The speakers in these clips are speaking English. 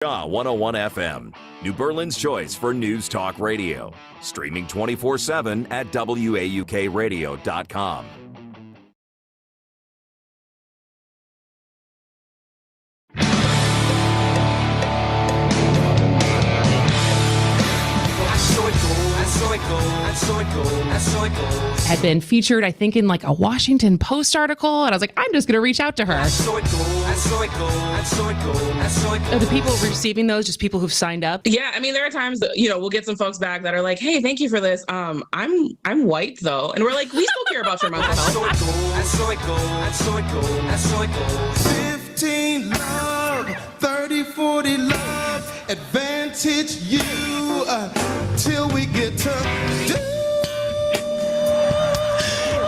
Ja 101 FM, New Berlin's choice for news talk radio. Streaming 24/7 at WAUKradio.com. Had been featured, I think, in like a Washington Post article, and I was like, I'm just going to reach out to her. Are the people receiving those just people who've signed up? Yeah, I mean, there are times that, we'll get some folks back that are like, hey, thank you for this. I'm white though, and we're like, we still care about your mental health. 15 love, 30, 40 love, advantage you till we get to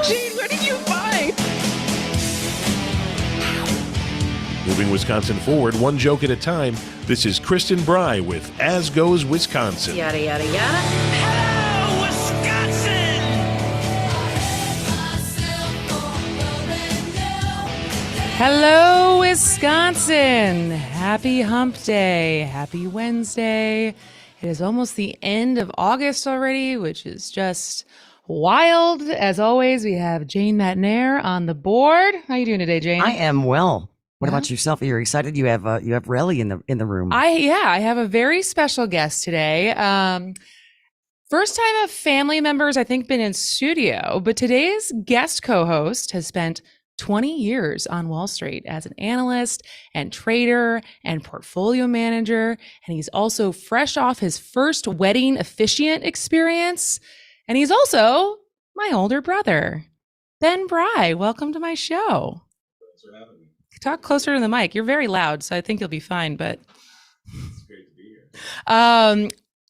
Gene, what did you find? Moving Wisconsin forward, one joke at a time. This is Kristin Brey with As Goes Wisconsin. Yada, yada, yada. Hello, Wisconsin! Hello, Wisconsin. Happy hump day. Happy Wednesday. It is almost the end of August already, which is just wild. As always, we have Jane Matnair on the board. How you doing today, Jane? I am well. What about yourself? Are you excited? You have Relly in the room. I have a very special guest today. First time of family members, I think, been in studio, but today's guest co-host has spent 20 years on Wall Street as an analyst and trader and portfolio manager. And he's also fresh off his first wedding officiant experience. And he's also my older brother, Ben Brey. Welcome to my show. Thanks for having me. Talk closer to the mic. You're very loud, so I think you'll be fine, but It's great to be here.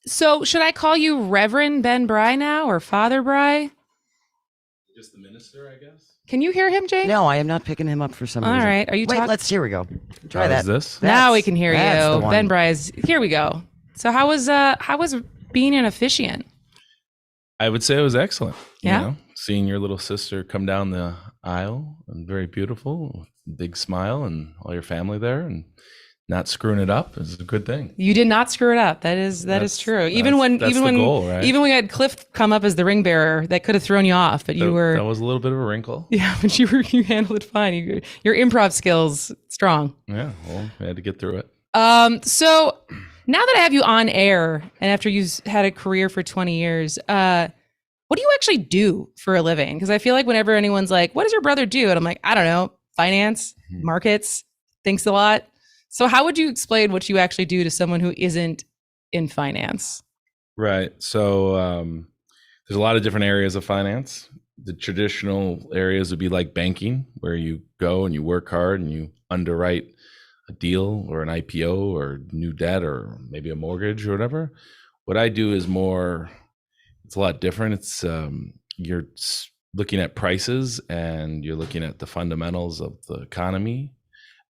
So should I call you Reverend Ben Brey now or Father Brey? Just the minister, I guess. Can you hear him, Jane? No, I am not picking him up for some reason. All right. Are you Wait, talking? here we go. Try How that. is this? Now we can hear that's the you. one. Ben Brey's. Here we go. So how was being an officiant? I would say it was excellent. Yeah? Seeing your little sister come down the aisle and very beautiful, big smile, and all your family there, and not screwing it up is a good thing. You did not screw it up. That is true. Even when the goal, right? even when you had Cliff come up as the ring bearer, that could have thrown you off. But That was a little bit of a wrinkle. Yeah, but you handled it fine. Your improv skills strong. Yeah, well, we had to get through it. So now that I have you on air, and after you've had a career for 20 years, what do you actually do for a living? Because I feel like whenever anyone's like, "What does your brother do?" and I'm like, "I don't know, finance, markets, thinks a lot." So how would you explain what you actually do to someone who isn't in finance? Right. So there's a lot of different areas of finance. The traditional areas would be like banking, where you go and you work hard and you underwrite a deal or an IPO or new debt or maybe a mortgage or whatever. What I do is it's a lot different. It's you're looking at prices and you're looking at the fundamentals of the economy.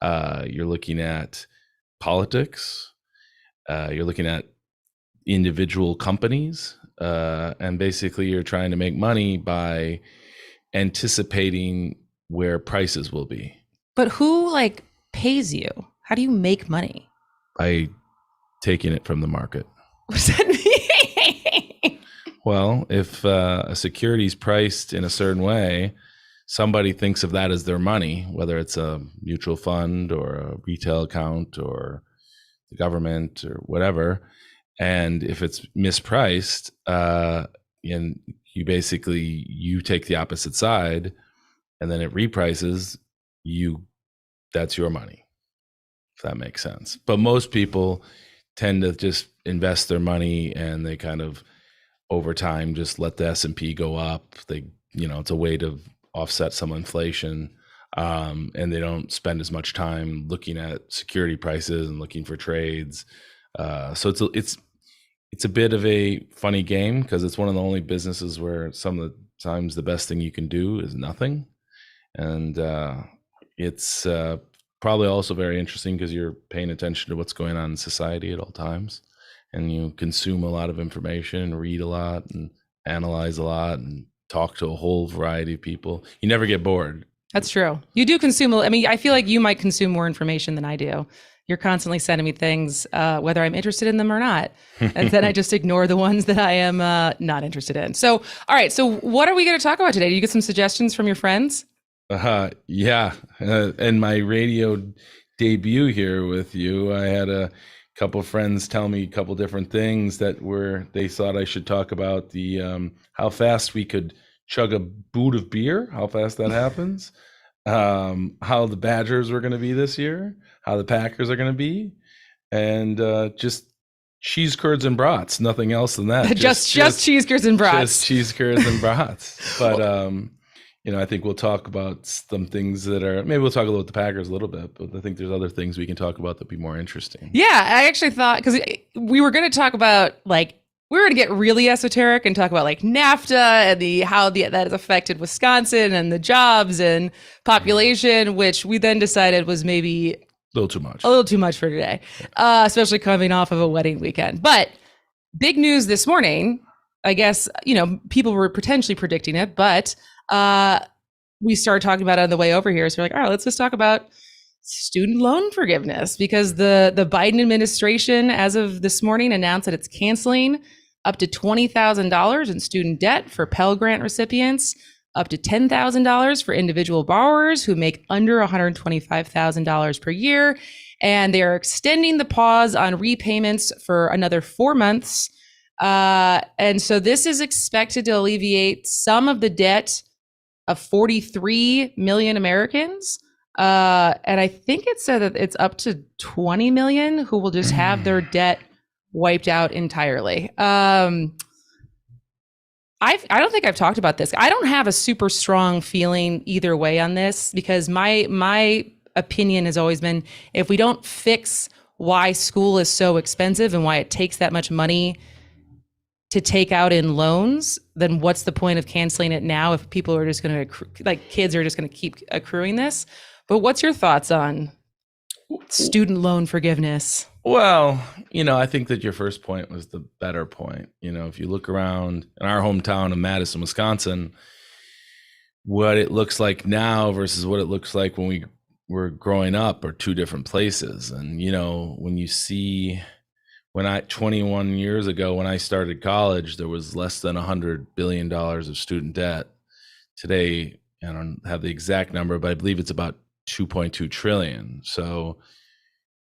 You're looking at politics. You're looking at individual companies. And basically you're trying to make money by anticipating where prices will be. But who pays you? How do you make money? By taking it from the market. What does that mean? Well, if a security is priced in a certain way, somebody thinks of that as their money, whether it's a mutual fund or a retail account or the government or whatever. And if it's mispriced, and you take the opposite side, and then it reprices, that's your money, if that makes sense. But most people tend to just invest their money, and they kind of over time just let the S&P go up. It's a way to offset some inflation, and they don't spend as much time looking at security prices and looking for trades. So it's a bit of a funny game, because it's one of the only businesses where some of the times the best thing you can do is nothing. And it's probably also very interesting because you're paying attention to what's going on in society at all times, and you consume a lot of information, read a lot, and analyze a lot, and talk to a whole variety of people. You never get bored. That's true. You do consume. I feel like you might consume more information than I do. you're constantly sending me things, whether I'm interested in them or not. And then I just ignore the ones that I am not interested in. So, all right. So what are we going to talk about today? Did you get some suggestions from your friends? Yeah. And my radio debut here with you, I had a couple friends tell me a couple different things that they thought I should talk about the how fast we could chug a boot of beer, how fast that happens, how the Badgers were going to be this year, how the Packers are going to be, and just cheese curds and brats, nothing else than that. just cheese curds and brats. Just cheese curds and brats. But I think we'll talk about some things maybe we'll talk about the Packers a little bit, but I think there's other things we can talk about that'd be more interesting. Yeah, I actually thought, because we were going to talk about we were going to get really esoteric and talk about NAFTA and how that has affected Wisconsin and the jobs and population, which we then decided was maybe A little too much for today, especially coming off of a wedding weekend. But big news this morning, I guess, people were potentially predicting it, but we started talking about it on the way over here. So we're like, all right, let's just talk about student loan forgiveness, because the Biden administration, as of this morning, announced that it's canceling up to $20,000 in student debt for Pell Grant recipients, up to $10,000 for individual borrowers who make under $125,000 per year. And they are extending the pause on repayments for another 4 months. And so this is expected to alleviate some of the debt of 43 million Americans. And I think it said that it's up to 20 million who will just have their debt wiped out entirely. I don't think I've talked about this. I don't have a super strong feeling either way on this, because my opinion has always been, if we don't fix why school is so expensive and why it takes that much money to take out in loans, then what's the point of canceling it now if people are just going to kids are just going to keep accruing this? But what's your thoughts on student loan forgiveness? Well, I think that your first point was the better point. If you look around in our hometown of Madison, Wisconsin, what it looks like now versus what it looks like when we were growing up are two different places. And, when you see 21 years ago, when I started college, there was less than $100 billion of student debt. Today, I don't have the exact number, but I believe it's about 2.2 trillion. So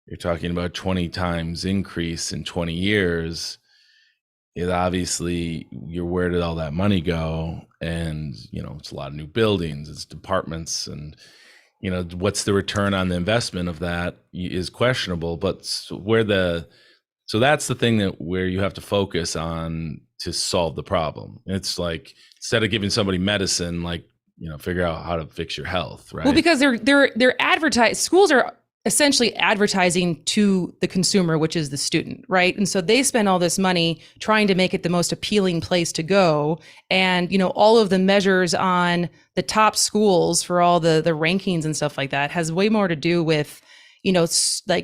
you're talking about 20 times increase in 20 years. It obviously, where did all that money go? And, it's a lot of new buildings, it's departments, and, what's the return on the investment of that is questionable. But so that's the thing where you have to focus on to solve the problem. It's like, instead of giving somebody medicine, figure out how to fix your health, right? Well, because they're advertised, schools are essentially advertising to the consumer, which is the student, right? And so they spend all this money trying to make it the most appealing place to go. And, all of the measures on the top schools for all the rankings and stuff like that has way more to do with,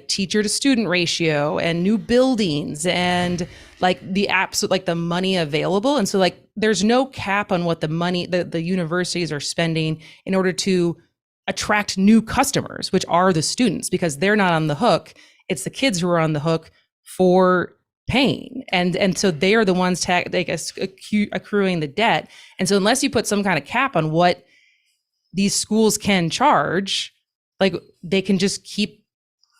teacher to student ratio and new buildings and the absolute, the money available. And so there's no cap on what the money the universities are spending in order to attract new customers, which are the students, because they're not on the hook. It's the kids who are on the hook for paying. And so they are the ones accruing the debt. And so unless you put some kind of cap on what these schools can charge, they can just keep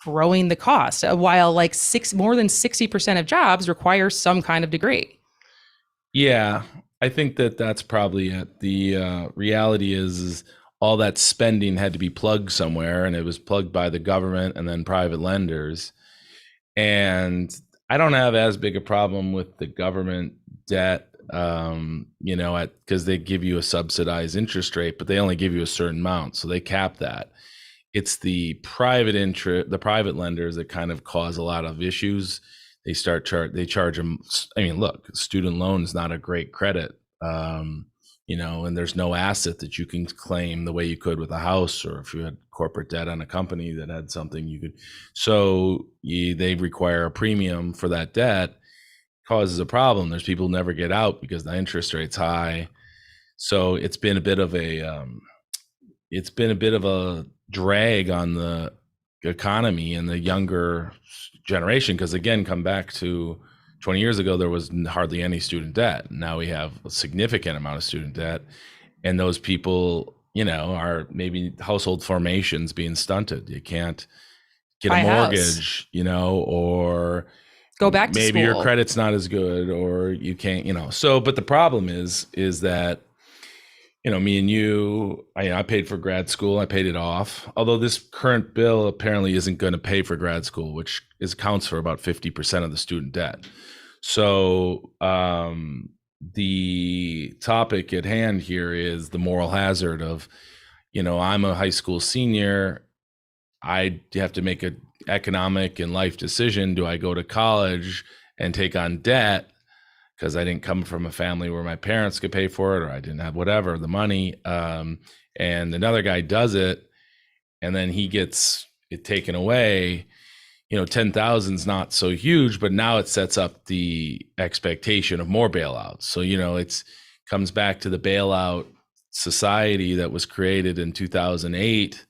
growing the cost, while more than 60% of jobs require some kind of degree. Yeah, I think that's probably it. The reality is all that spending had to be plugged somewhere, and it was plugged by the government and then private lenders. And I don't have as big a problem with the government debt, because they give you a subsidized interest rate, but they only give you a certain amount, so they cap that. It's the private lenders that kind of cause a lot of issues. They charge them. Look, student loan is not a great credit, and there's no asset that you can claim the way you could with a house, or if you had corporate debt on a company that had something you could. So they require a premium for that debt, causes a problem. There's people who never get out because the interest rate's high. So it's been a bit of a drag on the economy and the younger generation. Because again, come back to 20 years ago, there was hardly any student debt. Now we have a significant amount of student debt, and those people, are maybe household formations being stunted. You can't get Buy a a mortgage, or Go back to maybe school. your credit's not as good, or you can't, So, but the problem is that, me and you, I paid for grad school. I paid it off. Although this current bill apparently isn't going to pay for grad school, which accounts for about 50% of the student debt. So the topic at hand here is the moral hazard of, I'm a high school senior. I have to make an economic and life decision. Do I go to college and take on debt because I didn't come from a family where my parents could pay for it, or I didn't have whatever, the money. And another guy does it, and then he gets it taken away. 10,000 is not so huge, but now it sets up the expectation of more bailouts. So, it's comes back to the bailout society that was created in 2008.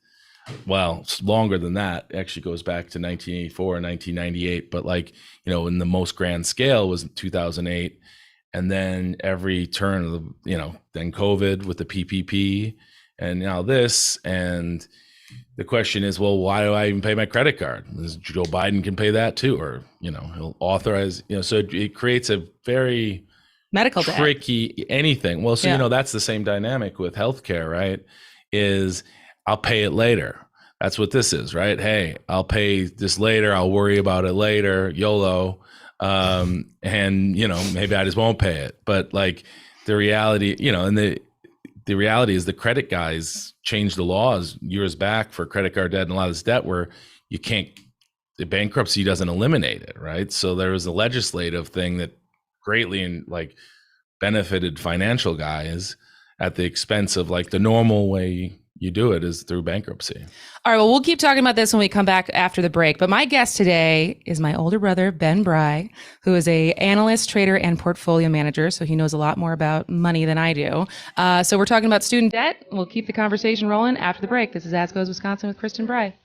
Well, it's longer than that. It actually goes back to 1984 and 1998. But in the most grand scale was 2008. And then every turn of the, then COVID with the PPP and now this. And the question is, well, why do I even pay my credit card? Joe Biden can pay that too, or, he'll authorize, so it creates a very medical debt. Tricky anything. Well, so, that's the same dynamic with healthcare, right? Is I'll pay it later. That's what this is, right? Hey, I'll pay this later. I'll worry about it later. YOLO. And, maybe I just won't pay it. But the reality, and the reality is the credit guys changed the laws years back for credit card debt and a lot of this debt where you can't, the bankruptcy doesn't eliminate it, right? So there was a legislative thing that greatly benefited financial guys at the expense of the normal way you do it is through bankruptcy. All right, well, we'll keep talking about this when we come back after the break. But my guest today is my older brother, Ben Brey, who is a analyst, trader, and portfolio manager. So he knows a lot more about money than I do. So we're talking about student debt. We'll keep the conversation rolling after the break. This is As Goes Wisconsin with Kristin Brey.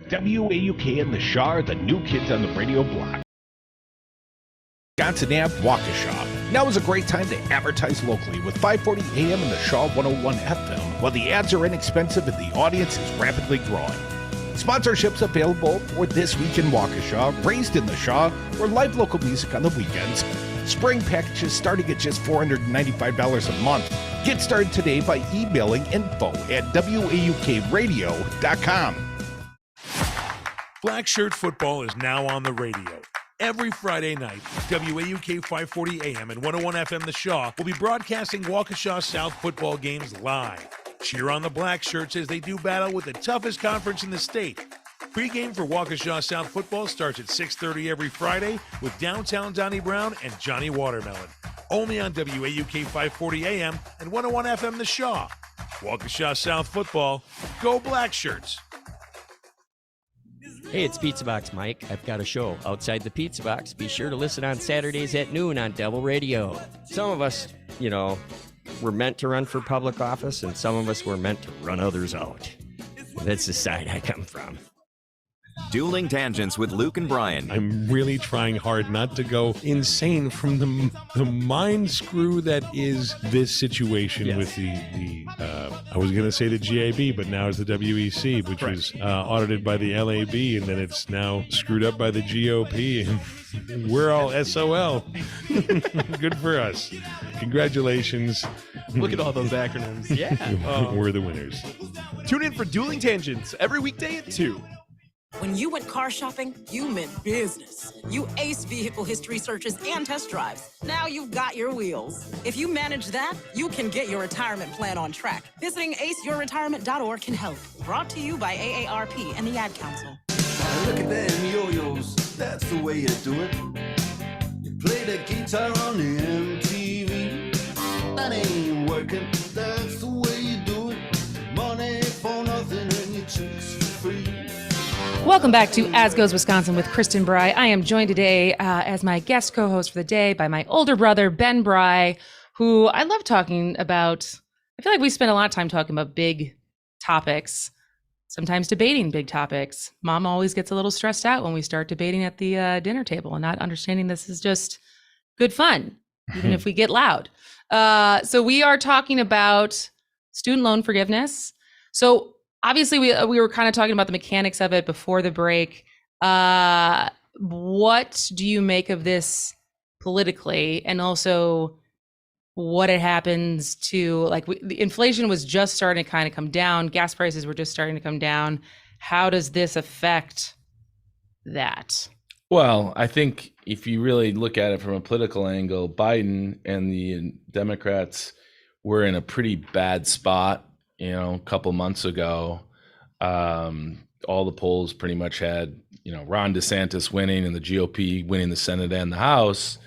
WAUK and the Shaw are the new kids on the radio block. Wisconsin Ave, Waukesha. Now is a great time to advertise locally with 540 AM and the Shaw 101 FM, while the ads are inexpensive and the audience is rapidly growing. Sponsorships available for This Week in Waukesha, Raised in the Shaw, or live local music on the weekends. Spring packages starting at just $495 a month. Get started today by emailing info@waukradio.com. Black Shirt Football is now on the radio. Every Friday night, WAUK 540 AM and 101 FM The Shaw will be broadcasting Waukesha South football games live. Cheer on the Black Shirts as they do battle with the toughest conference in the state. Pre-game for Waukesha South football starts at 6:30 every Friday with Downtown Donnie Brown and Johnny Watermelon. Only on WAUK 540 AM and 101 FM The Shaw. Waukesha South football, go Black Shirts. Hey, it's Pizza Box Mike. I've got a show outside the Pizza Box. Be sure to listen on Saturdays at noon on Devil Radio. Some of us, were meant to run for public office, and some of us were meant to run others out. That's the side I come from. Dueling Tangents with Luke and Brian. I'm really trying hard not to go insane from the mind screw that is this situation with the I was going to say the GAB, but now it's the WEC, which was audited by the LAB, and then it's now screwed up by the GOP, and we're all SOL. Good for us. Congratulations. Look at all those acronyms. Yeah. We're the winners. Tune in for Dueling Tangents every weekday at 2. When you went car shopping, you meant business. You aced vehicle history searches and test drives. Now you've got your wheels. If you manage that, you can get your retirement plan on track. Visiting aceyourretirement.org can help. Brought to you by AARP and the Ad Council. Look at them yo-yos, that's the way you do it. You play the guitar on the MTV. That ain't working, that's the way you do it. Money for nothing and your chicks for free. Welcome back to As Goes Wisconsin with Kristin Brey. I am joined today as my guest co-host for the day by my older brother, Ben Brey, who I love talking about. I feel like we spend a lot of time talking about big topics, sometimes debating big topics. Mom always gets a little stressed out when we start debating at the dinner table and not understanding this is just good fun, even if we get loud. So we are talking about student loan forgiveness. So obviously, we were kind of talking about the mechanics of it before the break. What do you make of this politically, and also what it happens to, like, the inflation was just starting to kind of come down, gas prices were just starting to come down. How does this affect that? Well, I think if you really look at it from a political angle, Biden and the Democrats were in a pretty bad spot. You know, a couple months ago, all the polls pretty much had, Ron DeSantis winning and the GOP winning the Senate and the House.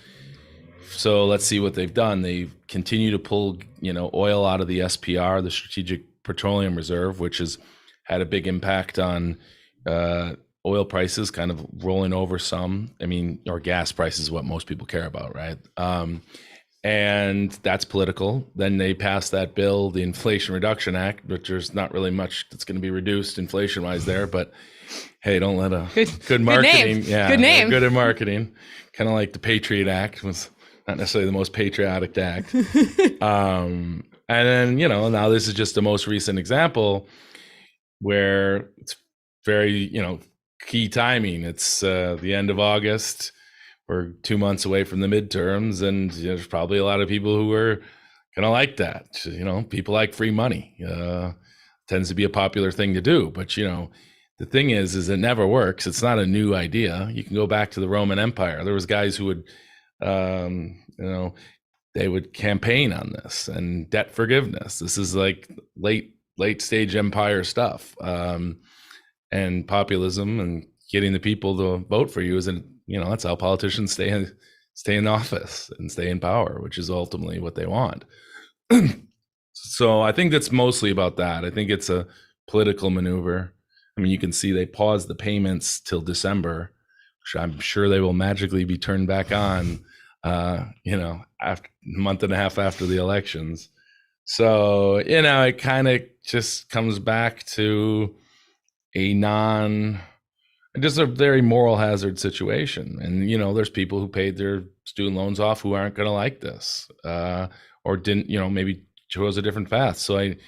So let's see what they've done. They continue to pull, oil out of the SPR, the Strategic Petroleum Reserve, which has had a big impact on oil prices, kind of rolling over some. I mean, or gas prices is what most people care about, right? And that's political. Then they passed that bill, the Inflation Reduction Act, which there's not really much that's going to be reduced inflation-wise there. But hey, don't let a good marketing, good name, good at marketing. Kind of like the Patriot Act was not necessarily the most patriotic act. And then now this is just the most recent example where it's very key timing. It's the end of August. We're 2 months away from the midterms, and there's probably a lot of people who are gonna like that. People like free money. Tends to be a popular thing to do. But the thing is it never works. It's not a new idea. You can go back to the Roman Empire. There was guys who would, they would campaign on this and debt forgiveness. This is like late stage empire stuff, and populism and getting the people to vote for you isn't. That's how politicians stay in office and stay in power, which is ultimately what they want. So I think that's mostly about that. I think it's a political maneuver. I mean, you can see they paused the payments till December, which I'm sure they will magically be turned back on, after a month and a half after the elections. So, it kind of just comes back to just a very moral hazard situation. And, there's people who paid their student loans off who aren't going to like this, or didn't, maybe chose a different path. So it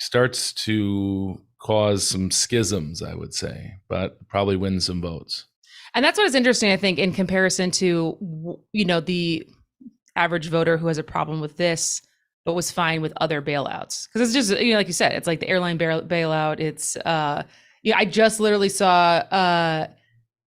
starts to cause some schisms, I would say, but probably win some votes. And that's what is interesting, I think, in comparison to, the average voter who has a problem with this, but was fine with other bailouts. Because it's just, like you said, it's like the airline bailout. It's, I just literally saw,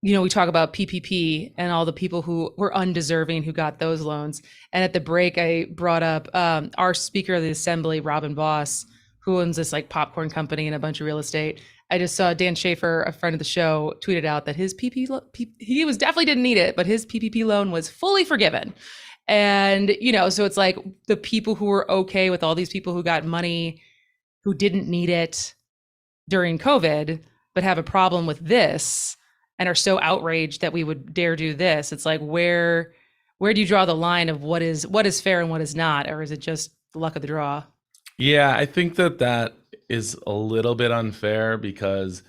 we talk about PPP and all the people who were undeserving who got those loans. And at the break, I brought up our Speaker of the Assembly, Robin Voss, who owns this like popcorn company and a bunch of real estate. I just saw Dan Schaefer, a friend of the show, tweeted out that his he was definitely didn't need it, but his PPP loan was fully forgiven. And, so it's like the people who were okay with all these people who got money, who didn't need it during COVID, but have a problem with this and are so outraged that we would dare do this. It's like, where do you draw the line of what is fair and what is not? Or is it just the luck of the draw? Yeah, I think that is a little bit unfair because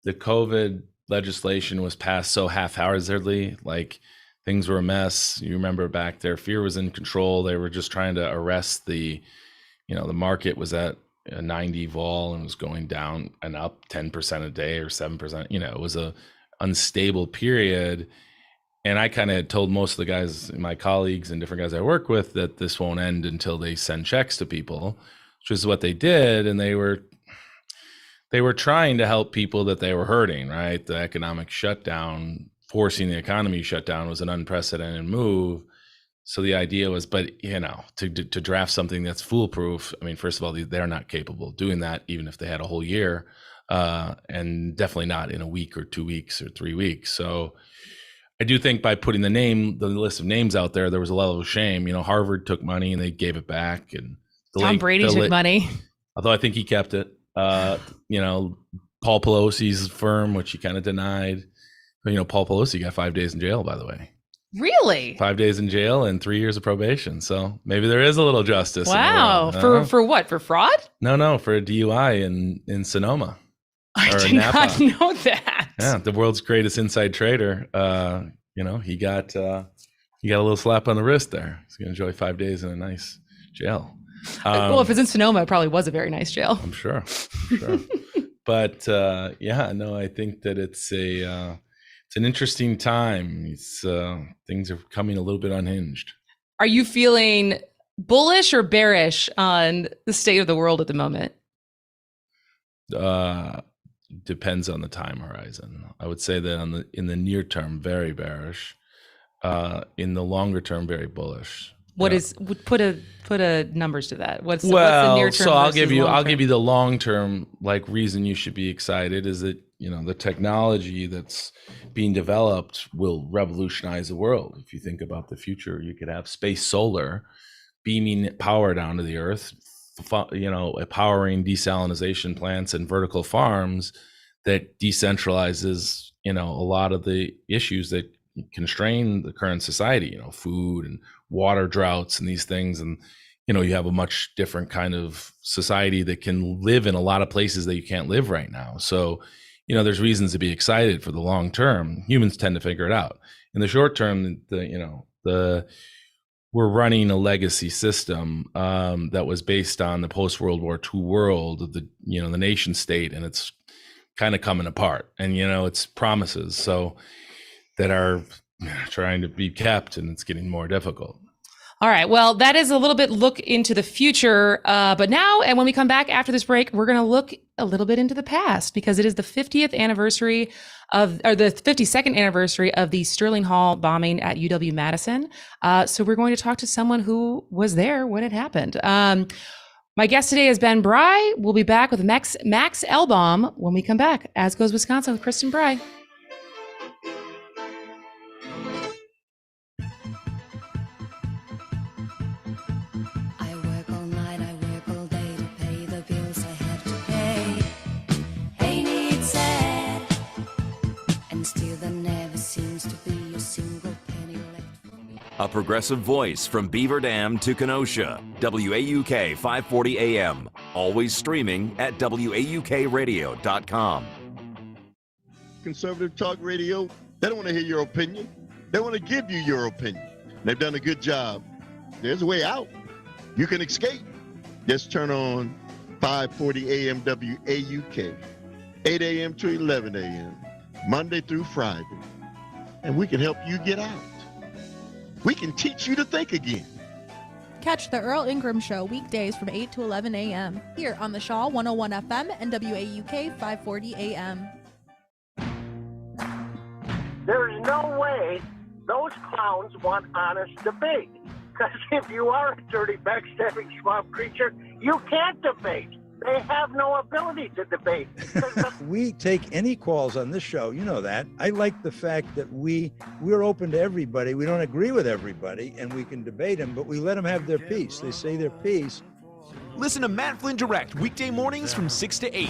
the COVID legislation was passed so haphazardly. Like, things were a mess. You remember back there, fear was in control. They were just trying to arrest the market was at a 90 vol and was going down and up 10% a day or 7%. It was a unstable period. And I kind of told most of the guys, my colleagues and different guys I work with, that this won't end until they send checks to people, which is what they did. And they were they were trying to help people that they were hurting, right? The economic shutdown, forcing the economy shut down was an unprecedented move. So the idea was, but to draft something that's foolproof, I mean, first of all, they're not capable of doing that, even if they had a whole year, and definitely not in a week or 2 weeks or 3 weeks. So I do think by putting the list of names out there, there was a level of shame. Harvard took money and they gave it back, and Tom Brady took money. Although I think he kept it. Paul Pelosi's firm, which he kind of denied. Paul Pelosi got 5 days in jail, by the way. Really? 5 days in jail and 3 years of probation. So maybe there is a little justice. Wow. For what? For fraud? No, for a DUI in Sonoma. I did not know that. Yeah, the world's greatest inside trader. He got a little slap on the wrist there. He's going to enjoy 5 days in a nice jail. Well, if it's in Sonoma, it probably was a very nice jail. I'm sure. But I think that it's an interesting time. Things are coming a little bit unhinged. Are you feeling bullish or bearish on the state of the world at the moment? Depends on the time horizon. I would say that in the near term, very bearish. In the longer term, very bullish. Put a numbers to that? What's the near term? So I'll give you the long term reason you should be excited is that the technology that's being developed will revolutionize the world. If you think about the future, you could have space solar beaming power down to the earth, powering desalination plants and vertical farms that decentralizes a lot of the issues that constrain the current society, food and water droughts and these things. And you have a much different kind of society that can live in a lot of places that you can't live right now. So there's reasons to be excited for the long term. Humans tend to figure it out. In the short term, we're running a legacy system that was based on the post-World War II world of the nation state, and it's kind of coming apart. And it's promises that are trying to be kept, and it's getting more difficult. All right. Well, that is a little bit look into the future. But now, and when we come back after this break, we're going to look a little bit into the past because it is the 50th anniversary the 52nd anniversary of the Sterling Hall bombing at UW-Madison. So we're going to talk to someone who was there when it happened. My guest today is Ben Brey. We'll be back with Max Elbaum when we come back. As Goes Wisconsin with Kristin Brey. A progressive voice from Beaver Dam to Kenosha. WAUK 540 AM. Always streaming at WAUKradio.com. Conservative Talk Radio, they don't want to hear your opinion. They want to give you your opinion. They've done a good job. There's a way out. You can escape. Just turn on 540 AM WAUK, 8 a.m. to 11 a.m., Monday through Friday. And we can help you get out. We can teach you to think again. Catch the Earl Ingram Show weekdays from 8 to 11 a.m. here on the Shaw 101 FM and WAUK 540 AM. There's no way those clowns want honest debate. Because if you are a dirty, backstabbing swamp creature, you can't debate. They have no ability to debate. We take any calls on this show. You know that. I like the fact that we're open to everybody. We don't agree with everybody, and we can debate them, but we let them have their piece. They say their piece. Listen to Matt Flynn Direct, weekday mornings from 6 to 8.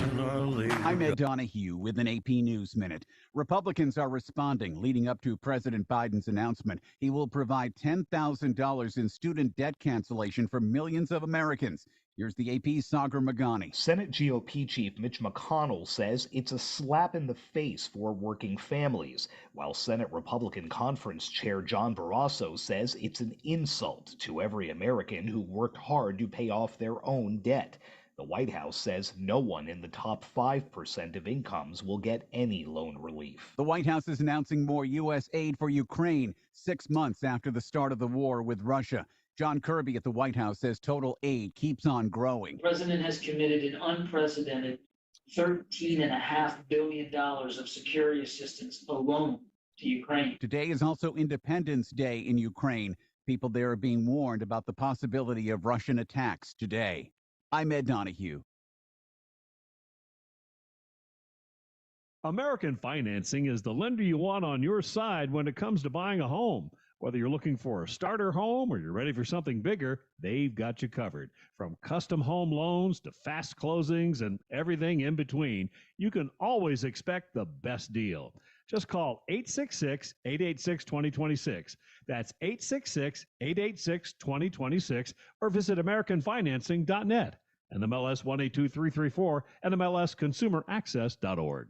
I'm Ed Donahue with an AP News Minute. Republicans are responding, leading up to President Biden's announcement. He will provide $10,000 in student debt cancellation for millions of Americans. Here's the AP's Sagar Magani. Senate GOP Chief Mitch McConnell says it's a slap in the face for working families, while Senate Republican Conference Chair John Barrasso says it's an insult to every American who worked hard to pay off their own debt. The White House says no one in the top 5% of incomes will get any loan relief. The White House is announcing more U.S. aid for Ukraine 6 months after the start of the war with Russia. John Kirby at the White House says total aid keeps on growing. The president has committed an unprecedented $13.5 billion of security assistance alone to Ukraine. Today is also Independence Day in Ukraine. People there are being warned about the possibility of Russian attacks today. I'm Ed Donahue. American Financing is the lender you want on your side when it comes to buying a home. Whether you're looking for a starter home or you're ready for something bigger, they've got you covered. From custom home loans to fast closings and everything in between, you can always expect the best deal. Just call 866-886-2026. That's 866-886-2026 or visit AmericanFinancing.net. NMLS 182334 and MLSConsumerAccess.org.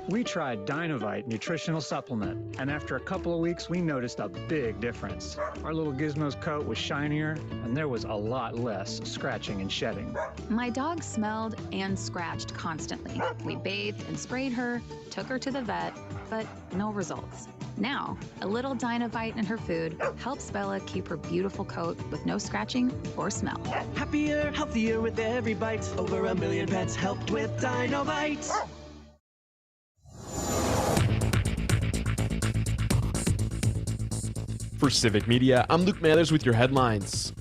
We tried Dynovite nutritional supplement, and after a couple of weeks, we noticed a big difference. Our little Gizmo's coat was shinier, and there was a lot less scratching and shedding. My dog smelled and scratched constantly. We bathed and sprayed her, took her to the vet, but no results. Now, a little Dynovite in her food helps Bella keep her beautiful coat with no scratching or smell. Happier, healthier with every bite. Over 1 million pets helped with Dynovite. For Civic Media, I'm Luke Mathers with your headlines.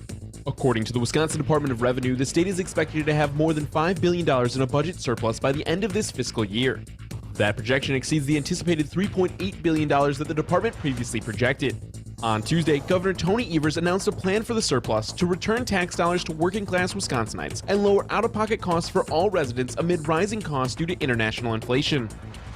According to the Wisconsin Department of Revenue, the state is expected to have more than $5 billion in a budget surplus by the end of this fiscal year. That projection exceeds the anticipated $3.8 billion that the department previously projected. On Tuesday, Governor Tony Evers announced a plan for the surplus to return tax dollars to working-class Wisconsinites and lower out-of-pocket costs for all residents amid rising costs due to international inflation.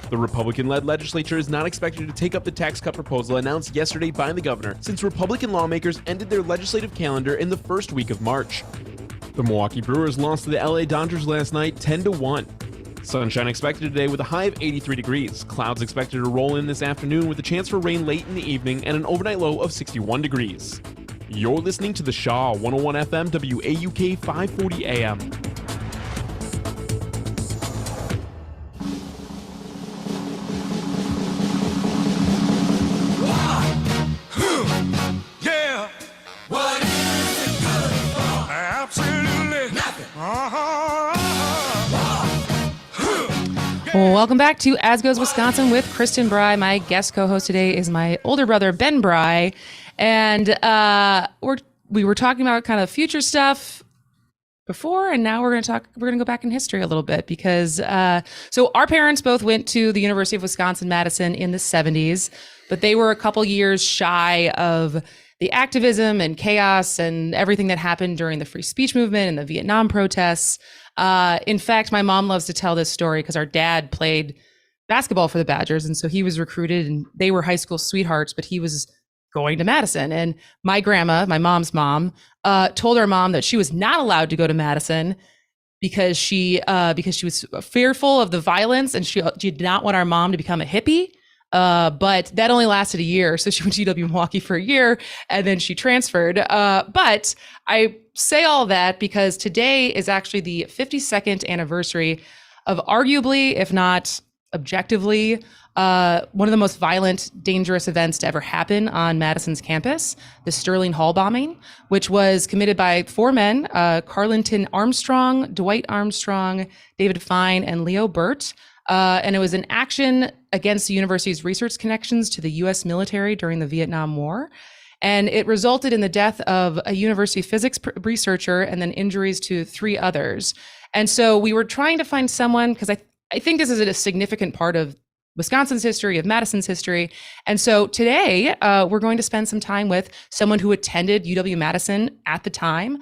The Republican-led legislature is not expected to take up the tax cut proposal announced yesterday by the governor, since Republican lawmakers ended their legislative calendar in the first week of March. The Milwaukee Brewers lost to the LA Dodgers last night 10-1. Sunshine expected today with a high of 83 degrees. Clouds expected to roll in this afternoon with a chance for rain late in the evening and an overnight low of 61 degrees. You're listening to the Shaw 101 FM WAUK 540 AM. Yeah. What is it good for? Absolutely nothing. Welcome back to As Goes Wisconsin with Kristin Brey. My guest co-host today is my older brother, Ben Brey. And we were talking about kind of future stuff before, and now we're going to go back in history a little bit because so our parents both went to the University of Wisconsin-Madison in the 70s, but they were a couple years shy of the activism and chaos and everything that happened during the free speech movement and the Vietnam protests. In fact, my mom loves to tell this story because our dad played basketball for the Badgers, and so he was recruited, and they were high school sweethearts, but he was going to Madison. And my grandma, my mom's mom, told our mom that she was not allowed to go to Madison because she was fearful of the violence, and she did not want our mom to become a hippie. But that only lasted a year. So she went to UW Milwaukee for a year and then she transferred. But I say all that because today is actually the 52nd anniversary of arguably, if not objectively, one of the most violent, dangerous events to ever happen on Madison's campus, the Sterling Hall bombing, which was committed by four men, Carlton Armstrong, Dwight Armstrong, David Fine, and Leo Burt. And it was an action against the university's research connections to the U.S. military during the Vietnam War. And it resulted in the death of a university physics researcher and then injuries to 3 others. And so we were trying to find someone, because I think this is a significant part of Wisconsin's history, of Madison's history. And so today we're going to spend some time with someone who attended UW-Madison at the time.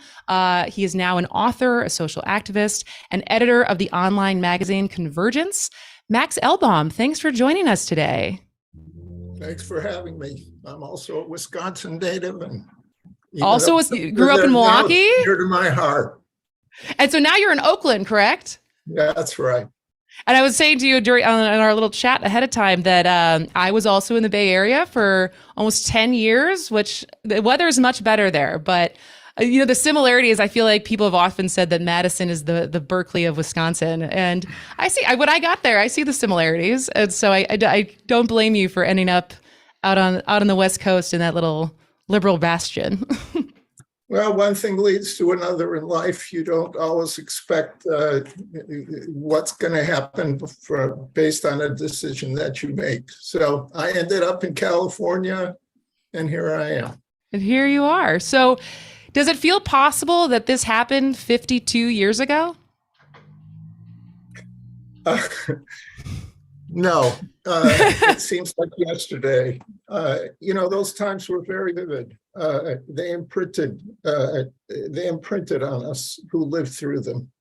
He is now an author, a social activist, and editor of the online magazine Convergence. Max Elbaum, thanks for joining us today. Thanks for having me. I'm also a Wisconsin native, and also grew up in Milwaukee. Dear to my heart. And so now you're in Oakland, correct? Yeah, that's right. And I was saying to you during in our little chat ahead of time that I was also in the Bay Area for almost 10 years, which the weather is much better there. But, the similarity is I feel like people have often said that Madison is the Berkeley of Wisconsin. And when I got there, I see the similarities. And so I don't blame you for ending up out on the West Coast in that little liberal bastion. Well, Well, one thing leads to another in life. You don't always expect what's going to happen based on a decision that you make. So I ended up in California, and here I am. And here you are. So does it feel possible that this happened 52 years ago? No, it seems like yesterday. Those times were very vivid. They imprinted on us who lived through them,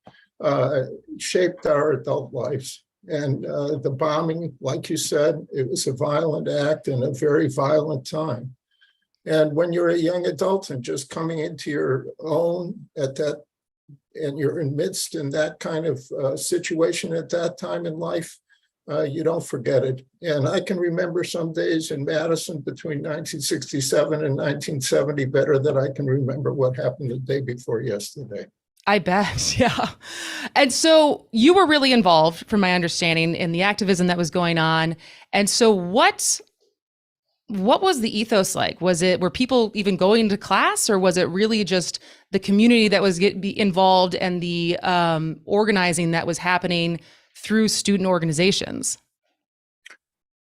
shaped our adult lives. And the bombing, like you said, it was a violent act in a very violent time. And when you're a young adult and just coming into your own at that, and you're amidst in that kind of situation at that time in life, you don't forget it. And I can remember some days in Madison between 1967 and 1970 better than I can remember what happened the day before yesterday. I bet, yeah. And so you were really involved, from my understanding, in the activism that was going on. And so what was the ethos like? Were people even going to class, or was it really just the community that was involved and the organizing that was happening through student organizations?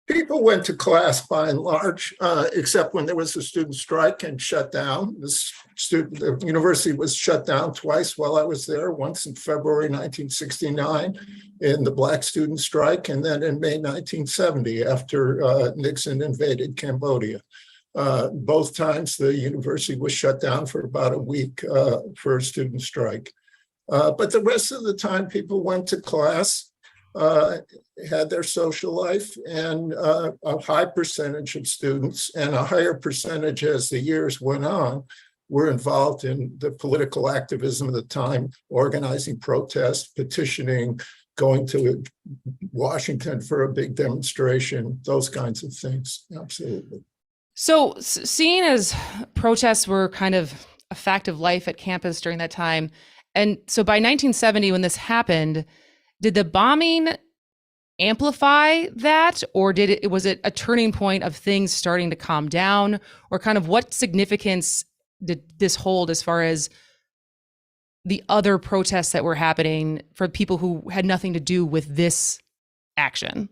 People went to class by and large, except when there was a student strike and shut down. The university was shut down twice while I was there, once in February 1969 in the Black student strike, and then in May 1970 after Nixon invaded Cambodia. Both times the university was shut down for about a week for a student strike. But the rest of the time, people went to class, had their social life, and a high percentage of students, and a higher percentage as the years went on, were involved in the political activism of the time, organizing protests, petitioning, going to Washington for a big demonstration, those kinds of things. Absolutely. So seeing as protests were kind of a fact of life at campus during that time, and so by 1970, when this happened, did the bombing amplify that, or was it a turning point of things starting to calm down, or kind of what significance did this hold as far as the other protests that were happening for people who had nothing to do with this action?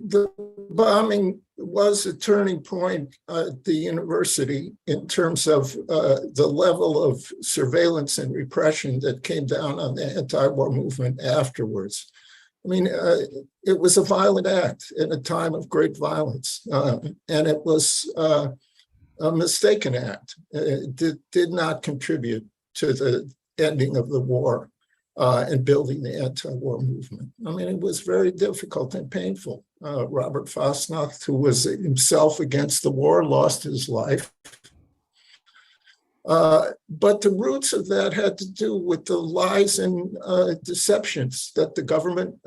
The bombing was a turning point at the university in terms of the level of surveillance and repression that came down on the anti-war movement afterwards. I mean, it was a violent act in a time of great violence, and it was a mistaken act. It did not contribute to the ending of the war and building the anti-war movement. I mean, it was very difficult and painful. Robert Fosnacht, who was himself against the war, lost his life. But the roots of that had to do with the lies and deceptions that the government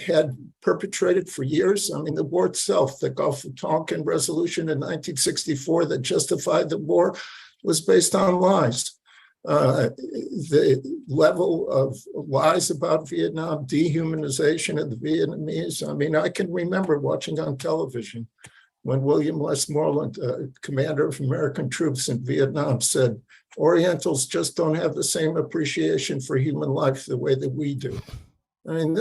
had perpetrated for years. I mean, the war itself, the Gulf of Tonkin resolution in 1964 that justified the war, was based on lies. The level of lies about Vietnam, dehumanization of the Vietnamese. I mean, I can remember watching on television when William Westmoreland, commander of American troops in Vietnam, said, Orientals just don't have the same appreciation for human life the way that we do. I mean,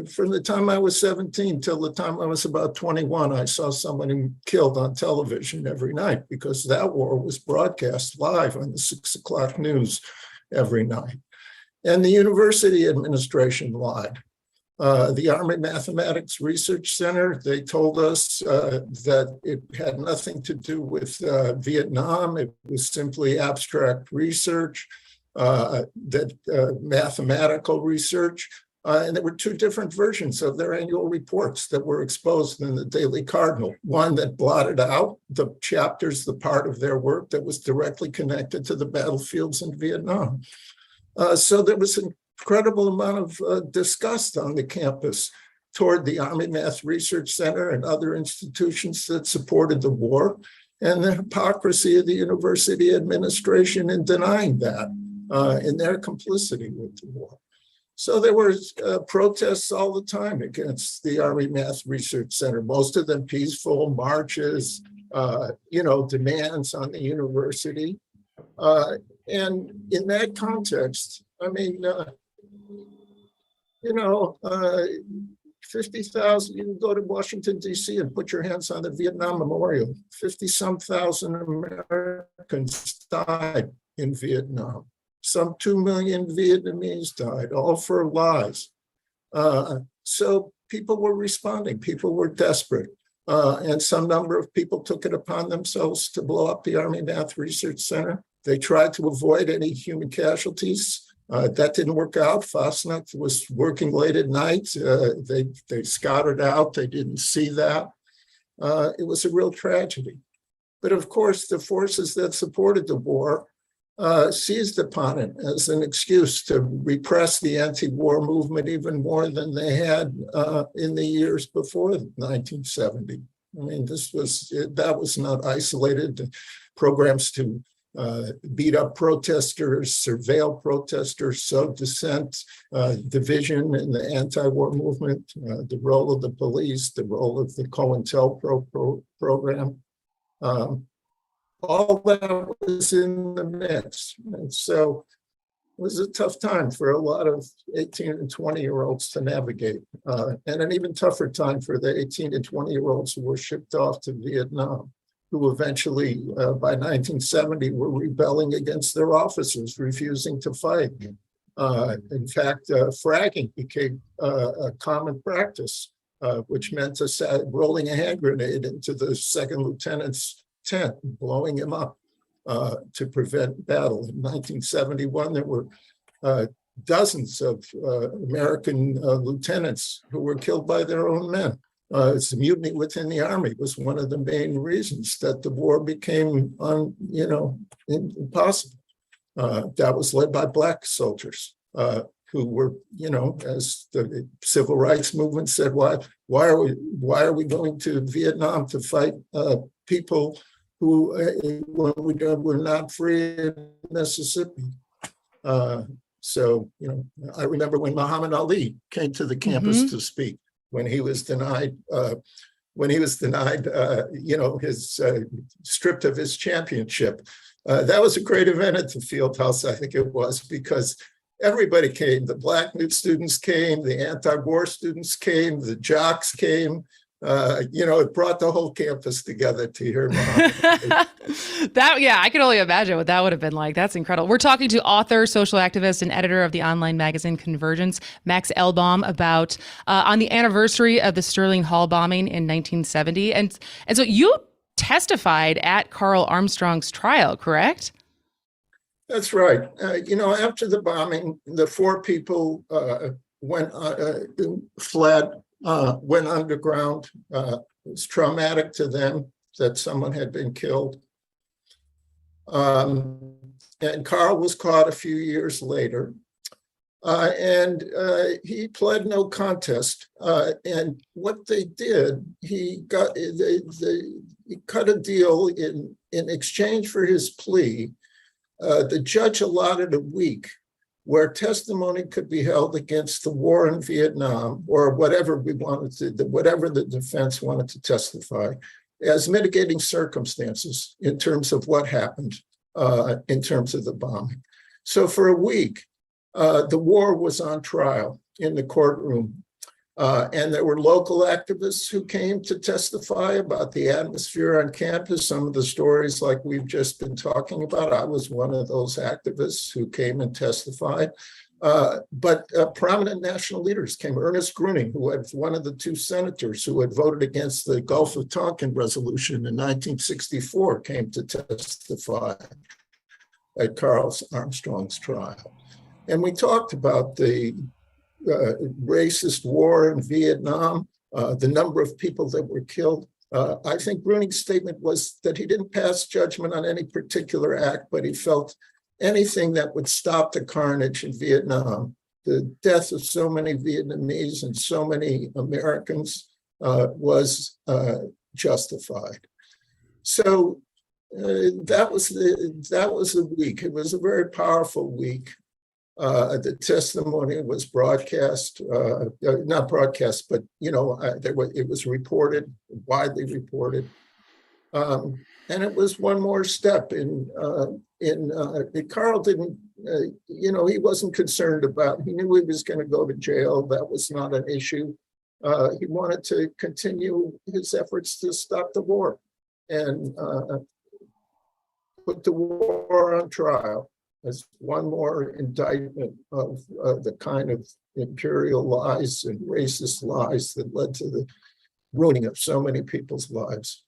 from the time I was 17 till the time I was about 21, I saw somebody killed on television every night because that war was broadcast live on the 6 o'clock news every night. And the university administration lied. The Army Mathematics Research Center, they told us that it had nothing to do with Vietnam. It was simply abstract research, mathematical research. And there were two different versions of their annual reports that were exposed in the Daily Cardinal. One that blotted out the chapters, the part of their work that was directly connected to the battlefields in Vietnam. So there was an incredible amount of disgust on the campus toward the Army Math Research Center and other institutions that supported the war, and the hypocrisy of the university administration in denying that, in their complicity with the war. So there were protests all the time against the Army Math Research Center, most of them peaceful marches, demands on the university. And in that context, I mean, 50,000, you can go to Washington, D.C. and put your hands on the Vietnam Memorial. 50-some thousand Americans died in Vietnam. Some 2 million Vietnamese died, all for lies. So people were responding. People were desperate. And some number of people took it upon themselves to blow up the Army Math Research Center. They tried to avoid any human casualties. That didn't work out. Fosnacht was working late at night. They scouted out. They didn't see that. It was a real tragedy. But of course, the forces that supported the war seized upon it as an excuse to repress the anti-war movement even more than they had in the years before 1970. I mean, that was not isolated. Programs to beat up protesters, surveil protesters, sow dissent, division in the anti-war movement, the role of the police, the role of the COINTELPRO program. All that was in the mix. And so it was a tough time for a lot of 18 and 20-year-olds to navigate, and an even tougher time for the 18 and 20-year-olds who were shipped off to Vietnam, who eventually, by 1970, were rebelling against their officers, refusing to fight. In fact, fragging became a common practice, which meant rolling a hand grenade into the second lieutenant's tent, blowing him up to prevent battle. In 1971, there were dozens of American lieutenants who were killed by their own men. It's the mutiny within the Army was one of the main reasons that the war became, impossible. That was led by Black soldiers who were, as the civil rights movement said, why are we going to Vietnam to fight people who were not free in Mississippi? So, I remember when Muhammad Ali came to the campus to speak, when he was denied, his stripped of his championship. That was a great event at the field house, I think it was, because everybody came. The Black students came, the anti-war students came, the jocks came. It brought the whole campus together to hear Muhammad. I can only imagine what that would have been like. That's incredible. We're talking to author, social activist, and editor of the online magazine Convergence, Max Elbaum, about on the anniversary of the Sterling Hall bombing in 1970. And so you testified at Carl Armstrong's trial, correct? That's right. After the bombing, the 4 people fled. Went underground. It was traumatic to them that someone had been killed. And Carl was caught a few years later. And he pled no contest. And what they did, he cut a deal in exchange for his plea. The judge allotted a week where testimony could be held against the war in Vietnam, or whatever whatever the defense wanted to testify, as mitigating circumstances in terms of what happened in terms of the bombing. So for a week, the war was on trial in the courtroom. And there were local activists who came to testify about the atmosphere on campus, some of the stories like we've just been talking about. I was one of those activists who came and testified. But prominent national leaders came. Ernest Gruning, who was one of the 2 senators who had voted against the Gulf of Tonkin resolution in 1964, came to testify at Carl Armstrong's trial. And we talked about the racist war in Vietnam, the number of people that were killed. I think Bruning's statement was that he didn't pass judgment on any particular act, but he felt anything that would stop the carnage in Vietnam, the death of so many Vietnamese and so many Americans, was justified. So that was the week. It was a very powerful week. The testimony was broadcast, not broadcast, but it was reported, widely reported. And it was one more step Carl didn't, he wasn't concerned about, he knew he was going to go to jail. That was not an issue. He wanted to continue his efforts to stop the war and put the war on trial as one more indictment of the kind of imperial lies and racist lies that led to the ruining of so many people's lives.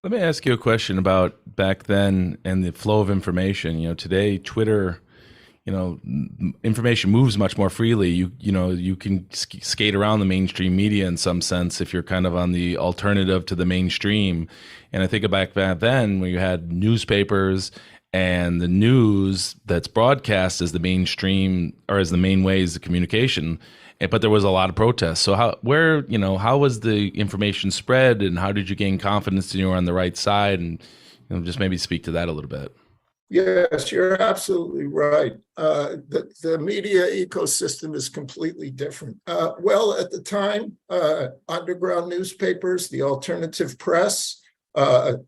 Let me ask you a question about back then and the flow of information. Today, Twitter, information moves much more freely. You can skate around the mainstream media in some sense if you're kind of on the alternative to the mainstream. And I think back then when you had newspapers and the news that's broadcast as the mainstream or as the main ways of communication, but there was a lot of protests. So how was the information spread, and how did you gain confidence that you were on the right side? And just maybe speak to that a little bit. Yes, you're absolutely right. The media ecosystem is completely different. Well, at the time, underground newspapers, the alternative press,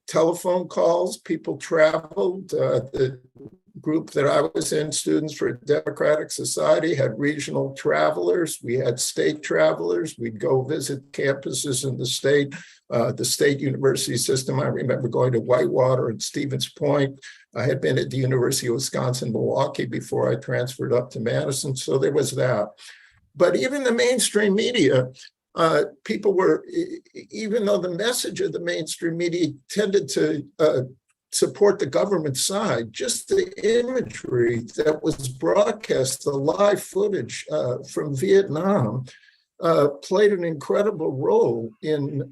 telephone calls, people traveled. The group that I was in, Students for a Democratic Society, had regional travelers. We had state travelers. We'd go visit campuses in the state university system. I remember going to Whitewater and Stevens Point. I had been at the University of Wisconsin-Milwaukee before I transferred up to Madison, so there was that. But even the mainstream media, people were, even though the message of the mainstream media tended to support the government side, just the imagery that was broadcast, the live footage from Vietnam, played an incredible role in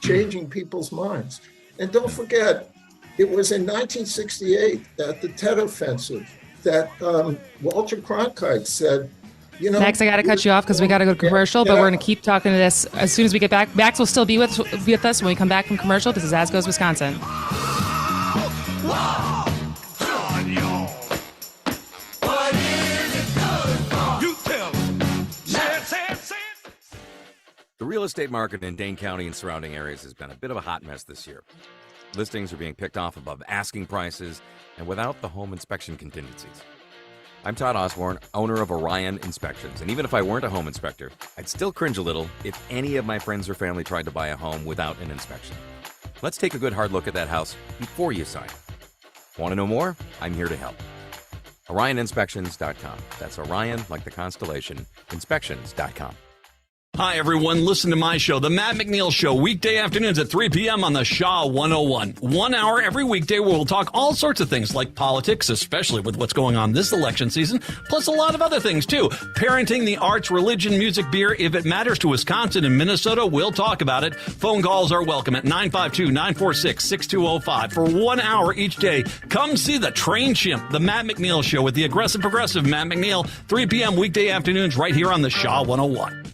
changing people's minds. And don't forget, it was in 1968 at the Tet Offensive that Walter Cronkite said, Max, I got to cut you off because we got to go to commercial, but we're going to keep talking to this as soon as we get back. Max will still be with us when we come back from commercial. This is As Goes Wisconsin. The real estate market in Dane County and surrounding areas has been a bit of a hot mess this year. Listings are being picked off above asking prices and without the home inspection contingencies. I'm Todd Osborne, owner of Orion Inspections, and even if I weren't a home inspector, I'd still cringe a little if any of my friends or family tried to buy a home without an inspection. Let's take a good hard look at that house before you sign. Want to know more? I'm here to help. OrionInspections.com. That's Orion, like the constellation, inspections.com. Hi, everyone. Listen to my show, The Matt McNeil Show, weekday afternoons at 3 p.m. on the Shaw 101. 1 hour every weekday where we'll talk all sorts of things like politics, especially with what's going on this election season, plus a lot of other things, too. Parenting, the arts, religion, music, beer. If it matters to Wisconsin and Minnesota, we'll talk about it. Phone calls are welcome at 952-946-6205 for 1 hour each day. Come see the train chimp, The Matt McNeil Show, with the aggressive progressive Matt McNeil, 3 p.m. weekday afternoons right here on the Shaw 101.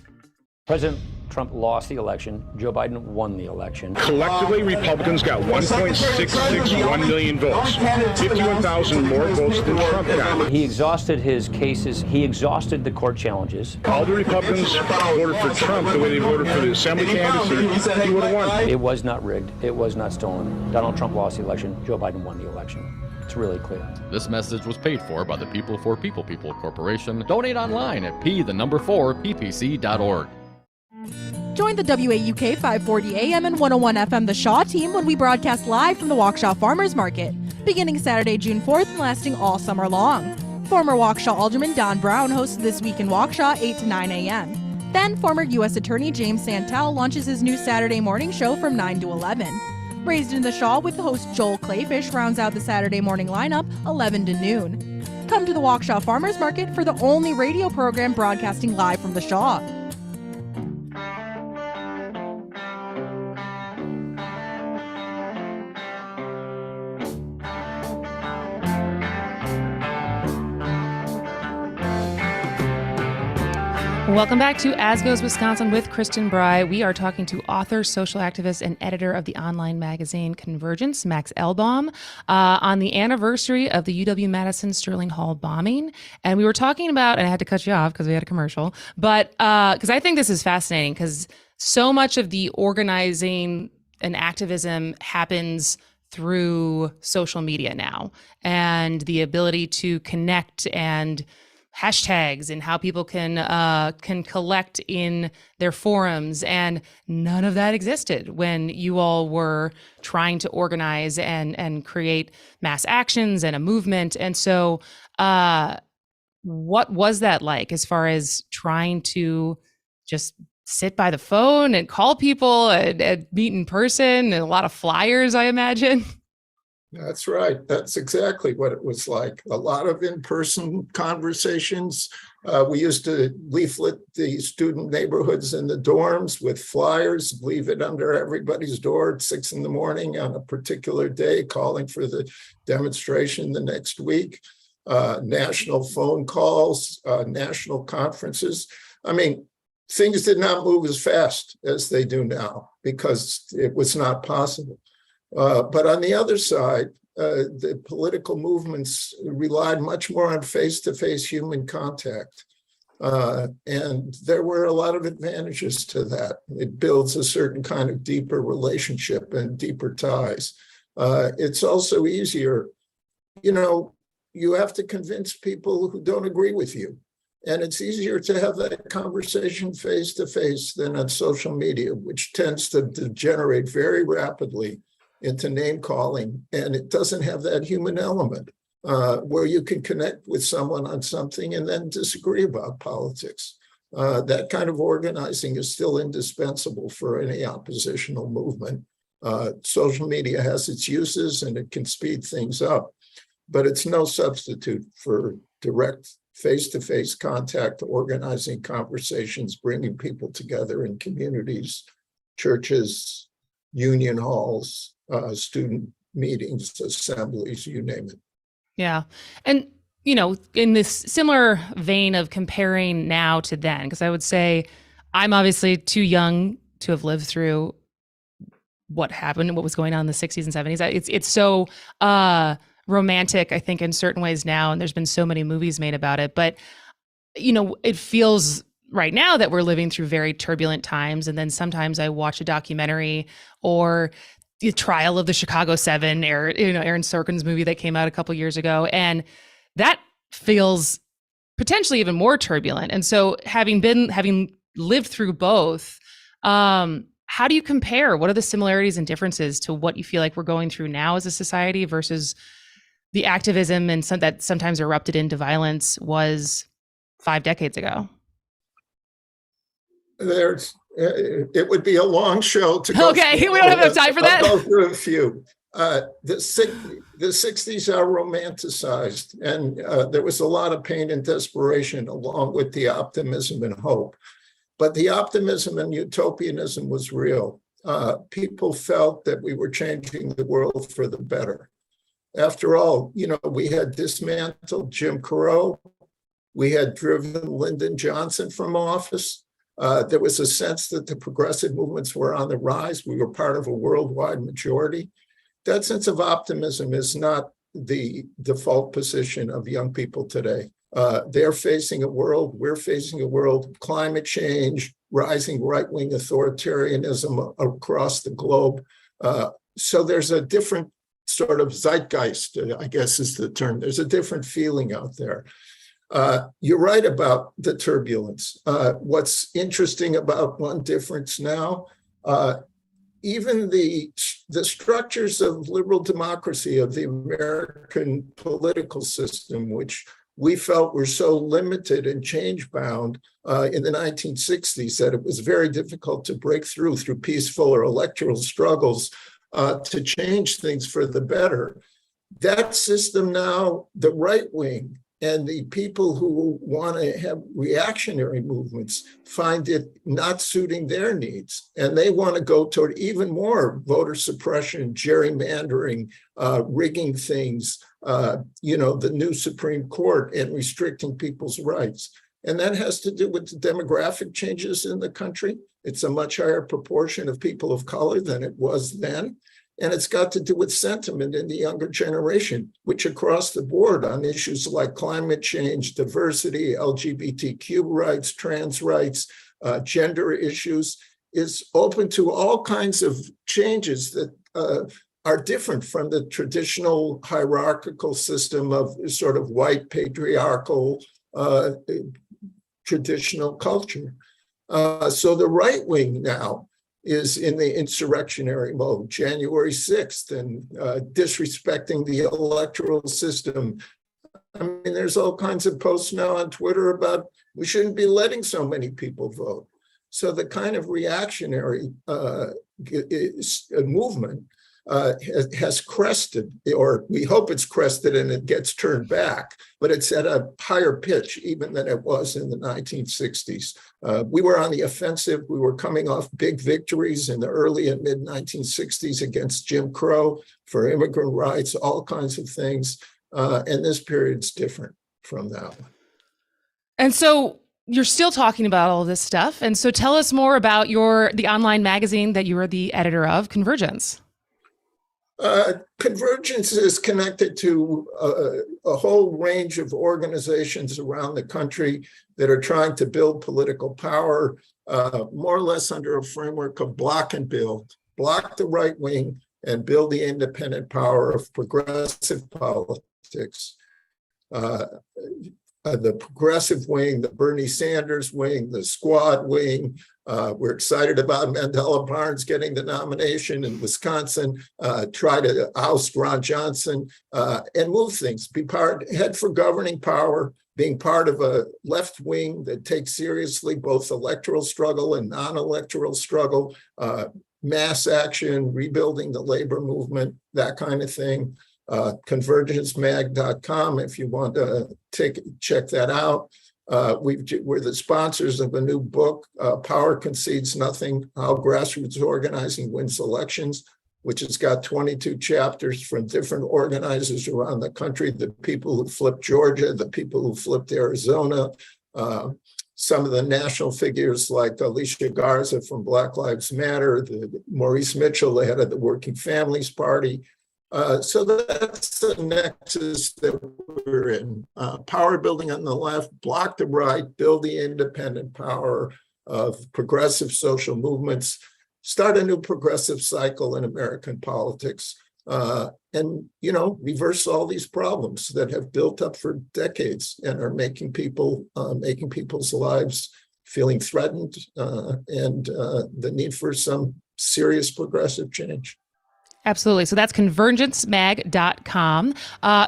President Trump lost the election. Joe Biden won the election. Collectively, Republicans got 1.661 million votes, 51,000 more votes than Trump got. He exhausted his cases. He exhausted the court challenges. All the Republicans voted for Trump the way they voted for the assembly candidates. He would have won. It was not rigged. It was not stolen. Donald Trump lost the election. Joe Biden won the election. It's really clear. This message was paid for by the People for People Corporation. Donate online at p4ppc.org. Join the WAUK 540 AM and 101 FM The Shaw team when we broadcast live from the Waukesha Farmers Market, beginning Saturday, June 4th and lasting all summer long. Former Waukesha Alderman Don Brown hosts This Week in Waukesha, 8 to 9 a.m. Then former U.S. Attorney James Santel launches his new Saturday morning show from 9 to 11. Raised in the Shaw with the host Joel Clayfish rounds out the Saturday morning lineup, 11 to noon. Come to the Waukesha Farmers Market for the only radio program broadcasting live from the Shaw. Welcome back to As Goes Wisconsin with Kristin Brey. We are talking to author, social activist, and editor of the online magazine Convergence, Max Elbaum, on the anniversary of the UW-Madison Sterling Hall bombing. And we were talking about, and I had to cut you off because we had a commercial, but because I think this is fascinating because so much of the organizing and activism happens through social media now, and the ability to connect and hashtags and how people can collect in their forums, and none of that existed when you all were trying to organize and create mass actions and a movement. And so what was that like as far as trying to just sit by the phone and call people and meet in person, and a lot of flyers, I imagine? That's right. That's exactly what it was like. A lot of in-person conversations. We used to leaflet the student neighborhoods in the dorms with flyers, leave it under everybody's door at 6 a.m. on a particular day, calling for the demonstration the next week. National phone calls, national conferences. I mean, things did not move as fast as they do now because it was not possible. But on the other side, the political movements relied much more on face-to-face human contact. And there were a lot of advantages to that. It builds a certain kind of deeper relationship and deeper ties. It's also easier, you have to convince people who don't agree with you. And it's easier to have that conversation face-to-face than on social media, which tends to degenerate very rapidly into name calling, and it doesn't have that human element where you can connect with someone on something and then disagree about politics. That kind of organizing is still indispensable for any oppositional movement. Social media has its uses and it can speed things up, but it's no substitute for direct face-to-face contact, organizing conversations, bringing people together in communities, churches, union halls, student meetings, assemblies, you name it. Yeah. And, in this similar vein of comparing now to then, because I would say I'm obviously too young to have lived through what happened, what was going on in the 60s and 70s. It's so romantic, I think, in certain ways now, and there's been so many movies made about it. But, it feels right now that we're living through very turbulent times. And then sometimes I watch a documentary or the trial of the Chicago 7, Aaron Sorkin's movie that came out a couple years ago. And that feels potentially even more turbulent. And so having lived through both, how do you compare? What are the similarities and differences to what you feel like we're going through now as a society versus the activism and that sometimes erupted into violence was 5 decades ago? It would be a long show to go okay, through. We don't have enough time for that. I'll go through a few. The 60s are romanticized, and there was a lot of pain and desperation along with the optimism and hope. But the optimism and utopianism was real. People felt that we were changing the world for the better. After all, we had dismantled Jim Crow. We had driven Lyndon Johnson from office. There was a sense that the progressive movements were on the rise. We were part of a worldwide majority. That sense of optimism is not the default position of young people today. They're facing a world, we're facing a world, climate change, rising right-wing authoritarianism across the globe. So there's a different sort of zeitgeist, I guess is the term. There's a different feeling out there. You're right about the turbulence. What's interesting about one difference now, even the structures of liberal democracy of the American political system, which we felt were so limited and change-bound in the 1960s that it was very difficult to break through peaceful or electoral struggles to change things for the better. That system now, the right wing, and the people who want to have reactionary movements find it not suiting their needs. And they want to go toward even more voter suppression, gerrymandering, rigging things, the new Supreme Court, and restricting people's rights. And that has to do with the demographic changes in the country. It's a much higher proportion of people of color than it was then. And it's got to do with sentiment in the younger generation, which across the board on issues like climate change, diversity, LGBTQ rights, trans rights, gender issues, is open to all kinds of changes that are different from the traditional hierarchical system of sort of white patriarchal traditional culture. So the right wing now is in the insurrectionary mode, January 6th, and disrespecting the electoral system. I mean, there's all kinds of posts now on Twitter about we shouldn't be letting so many people vote. So the kind of reactionary movement has crested, or we hope it's crested and it gets turned back, but it's at a higher pitch even than it was in the 1960s. We were on the offensive. We were coming off big victories in the early and mid 1960s against Jim Crow, for immigrant rights, all kinds of things. And this period's different from that one. And so you're still talking about all this stuff. And so tell us more about the online magazine that you are the editor of, Convergence. Convergence is connected to a whole range of organizations around the country that are trying to build political power, more or less under a framework of block and build. Block the right wing and build the independent power of progressive politics. The progressive wing, the Bernie Sanders wing, the squad wing. We're excited about Mandela Barnes getting the nomination in Wisconsin, try to oust Ron Johnson and move things, head for governing power, being part of a left wing that takes seriously both electoral struggle and non-electoral struggle, mass action, rebuilding the labor movement, that kind of thing. Convergencemag.com if you want to check that out. We're the sponsors of a new book, Power Concedes Nothing, How Grassroots Organizing Wins Elections, which has got 22 chapters from different organizers around the country, the people who flipped Georgia, the people who flipped Arizona, some of the national figures like Alicia Garza from Black Lives Matter, Maurice Mitchell, the head of the Working Families Party. So that's the nexus that we're in. Power building on the left, block the right, build the independent power of progressive social movements, start a new progressive cycle in American politics, and, reverse all these problems that have built up for decades and are making people's lives feeling threatened, and the need for some serious progressive change. Absolutely. So that's convergencemag.com.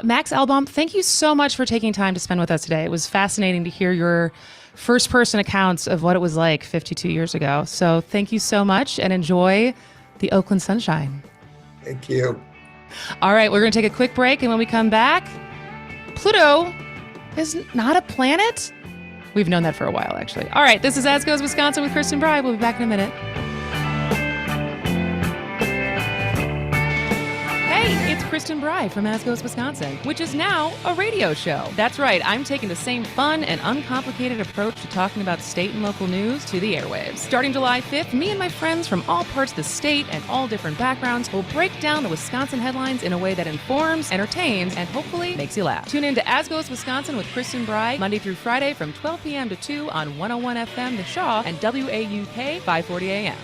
Max Albaum, thank you so much for taking time to spend with us today. It was fascinating to hear your first-person accounts of what it was like 52 years ago. So thank you so much and enjoy the Oakland sunshine. Thank you. All right, we're going to take a quick break, and when we come back, Pluto is not a planet? We've known that for a while, actually. All right, this is As Goes Wisconsin with Kristin Brey. We'll be back in a minute. It's Kristin Brey from As Goes Wisconsin, which is now a radio show. That's right, I'm taking the same fun and uncomplicated approach to talking about state and local news to the airwaves. Starting July 5th, me and my friends from all parts of the state and all different backgrounds will break down the Wisconsin headlines in a way that informs, entertains, and hopefully makes you laugh. Tune in to As Goes Wisconsin with Kristin Brey, Monday through Friday from 12 p.m. to 2 on 101 FM The Shaw and WAUK 540 AM.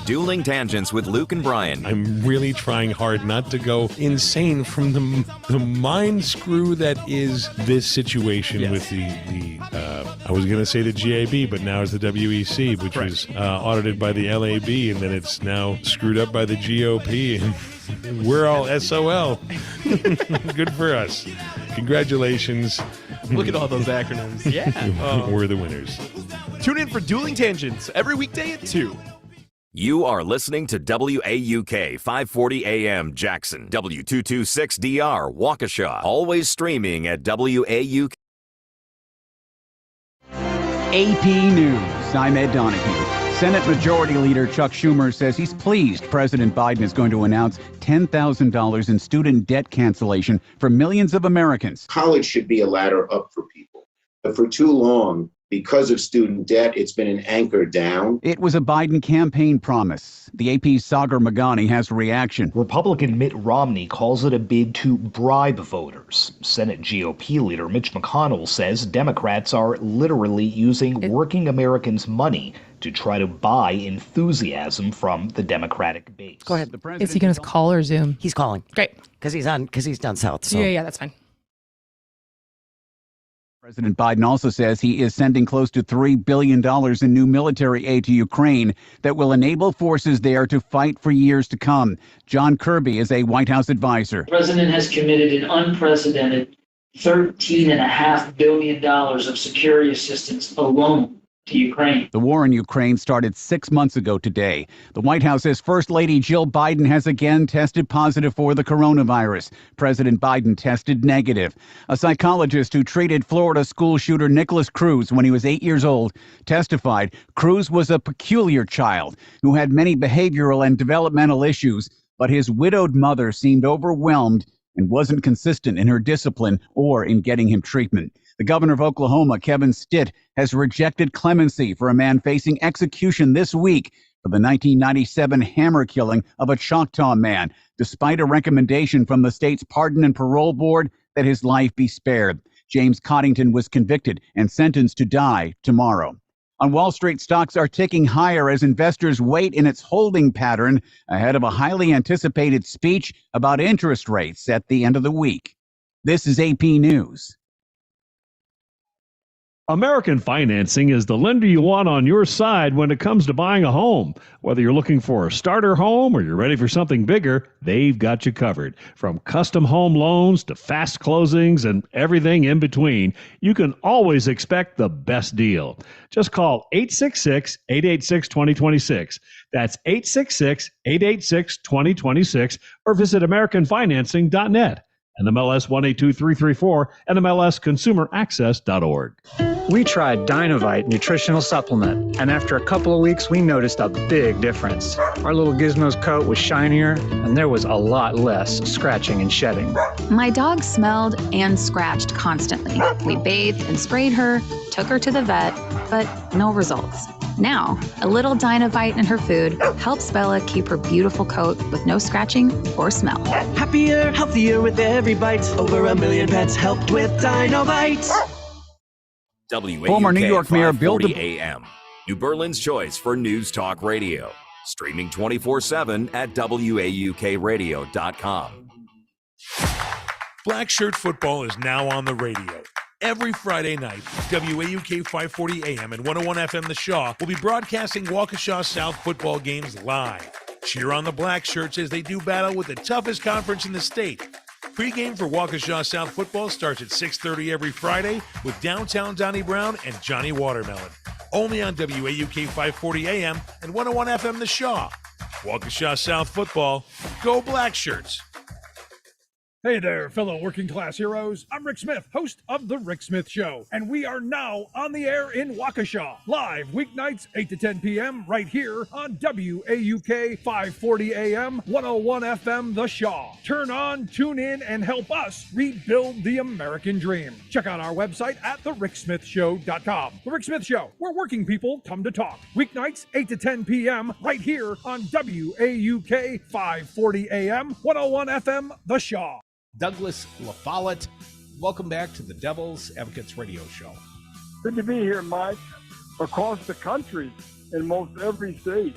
Dueling Tangents with Luke and Brian. I'm really trying hard not to go insane from the mind screw that is this situation with the I was going to say the GAB, but now it's the WEC, which was audited by the LAB, and then it's now screwed up by the GOP, and we're all SOL. Good for us. Congratulations. Look at all those acronyms. Yeah. We're the winners. Tune in for Dueling Tangents every weekday at 2. You are listening to WAUK 540 AM Jackson, W226DR Waukesha, always streaming at WAUK. AP News. I'm Ed Donahue. Senate Majority Leader Chuck Schumer says he's pleased President Biden is going to announce $10,000 in student debt cancellation for millions of Americans. College should be a ladder up for people. But for too long, because of student debt, it's been an anchor down. It was a Biden campaign promise. The AP's Sagar Magani has a reaction. Republican Mitt Romney calls it a bid to bribe voters. Senate GOP leader Mitch McConnell says Democrats are literally using working Americans' money to try to buy enthusiasm from the Democratic base. Go ahead. Is he going to call or Zoom? He's calling. Great. Because he's down south. So. Yeah, that's fine. President Biden also says he is sending close to $3 billion in new military aid to Ukraine that will enable forces there to fight for years to come. John Kirby is a White House advisor. The president has committed an unprecedented $13.5 billion of security assistance alone to Ukraine. The war in Ukraine started 6 months ago today. The White House says First Lady Jill Biden has again tested positive for the coronavirus. President Biden tested negative. A psychologist who treated Florida school shooter Nicholas Cruz when he was 8 years old testified Cruz was a peculiar child who had many behavioral and developmental issues, but his widowed mother seemed overwhelmed and wasn't consistent in her discipline or in getting him treatment. The governor of Oklahoma, Kevin Stitt, has rejected clemency for a man facing execution this week for the 1997 hammer killing of a Choctaw man, despite a recommendation from the state's Pardon and Parole Board that his life be spared. James Coddington was convicted and sentenced to die tomorrow. On Wall Street, stocks are ticking higher as investors wait in its holding pattern ahead of a highly anticipated speech about interest rates at the end of the week. This is AP News. American Financing is the lender you want on your side when it comes to buying a home. Whether you're looking for a starter home or you're ready for something bigger, they've got you covered. From custom home loans to fast closings and everything in between, you can always expect the best deal. Just call 866-886-2026. That's 866-886-2026 or visit AmericanFinancing.net. NMLS 182334, NMLSConsumerAccess.org. We tried Dynovite nutritional supplement, and after a couple of weeks, we noticed a big difference. Our little Gizmo's coat was shinier, and there was a lot less scratching and shedding. My dog smelled and scratched constantly. We bathed and sprayed her, took her to the vet, but no results. Now, a little Dynovite in her food helps Bella keep her beautiful coat with no scratching or smell. Happier, healthier with every bite. Over 1 million pets helped with Dynovite. Former New York Mayor Bill de AM, New Berlin's choice for news talk radio. Streaming 24/7 at WAUKradio.com. Black Shirt Football is now on the radio. Every Friday night, WAUK 540 AM and 101 FM The Shaw will be broadcasting Waukesha South football games live. Cheer on the Black Shirts as they do battle with the toughest conference in the state. Pre-game for Waukesha South football starts at 6:30 every Friday with Downtown Donnie Brown and Johnny Watermelon. Only on WAUK 540 AM and 101 FM The Shaw. Waukesha South football, go Black Shirts. Hey there, fellow working class heroes. I'm Rick Smith, host of The Rick Smith Show, and we are now on the air in Waukesha, live weeknights 8 to 10 p.m. right here on WAUK 540 AM, 101 FM The Shaw. Turn on, tune in, and help us rebuild the American dream. Check out our website at thericksmithshow.com. The Rick Smith Show, where working people come to talk. Weeknights 8 to 10 p.m. right here on WAUK 540 AM, 101 FM The Shaw. Douglas LaFollette, welcome back to the Devil's Advocates Radio Show. Good to be here, Mike. Across the country, in most every state,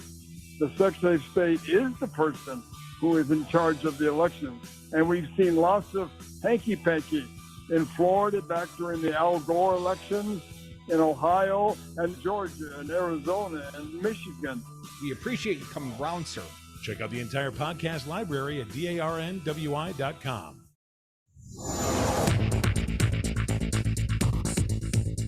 the Secretary of State is the person who is in charge of the elections. And we've seen lots of hanky-panky in Florida back during the Al Gore elections, in Ohio and Georgia and Arizona and Michigan. We appreciate you coming around, sir. Check out the entire podcast library at darnwi.com.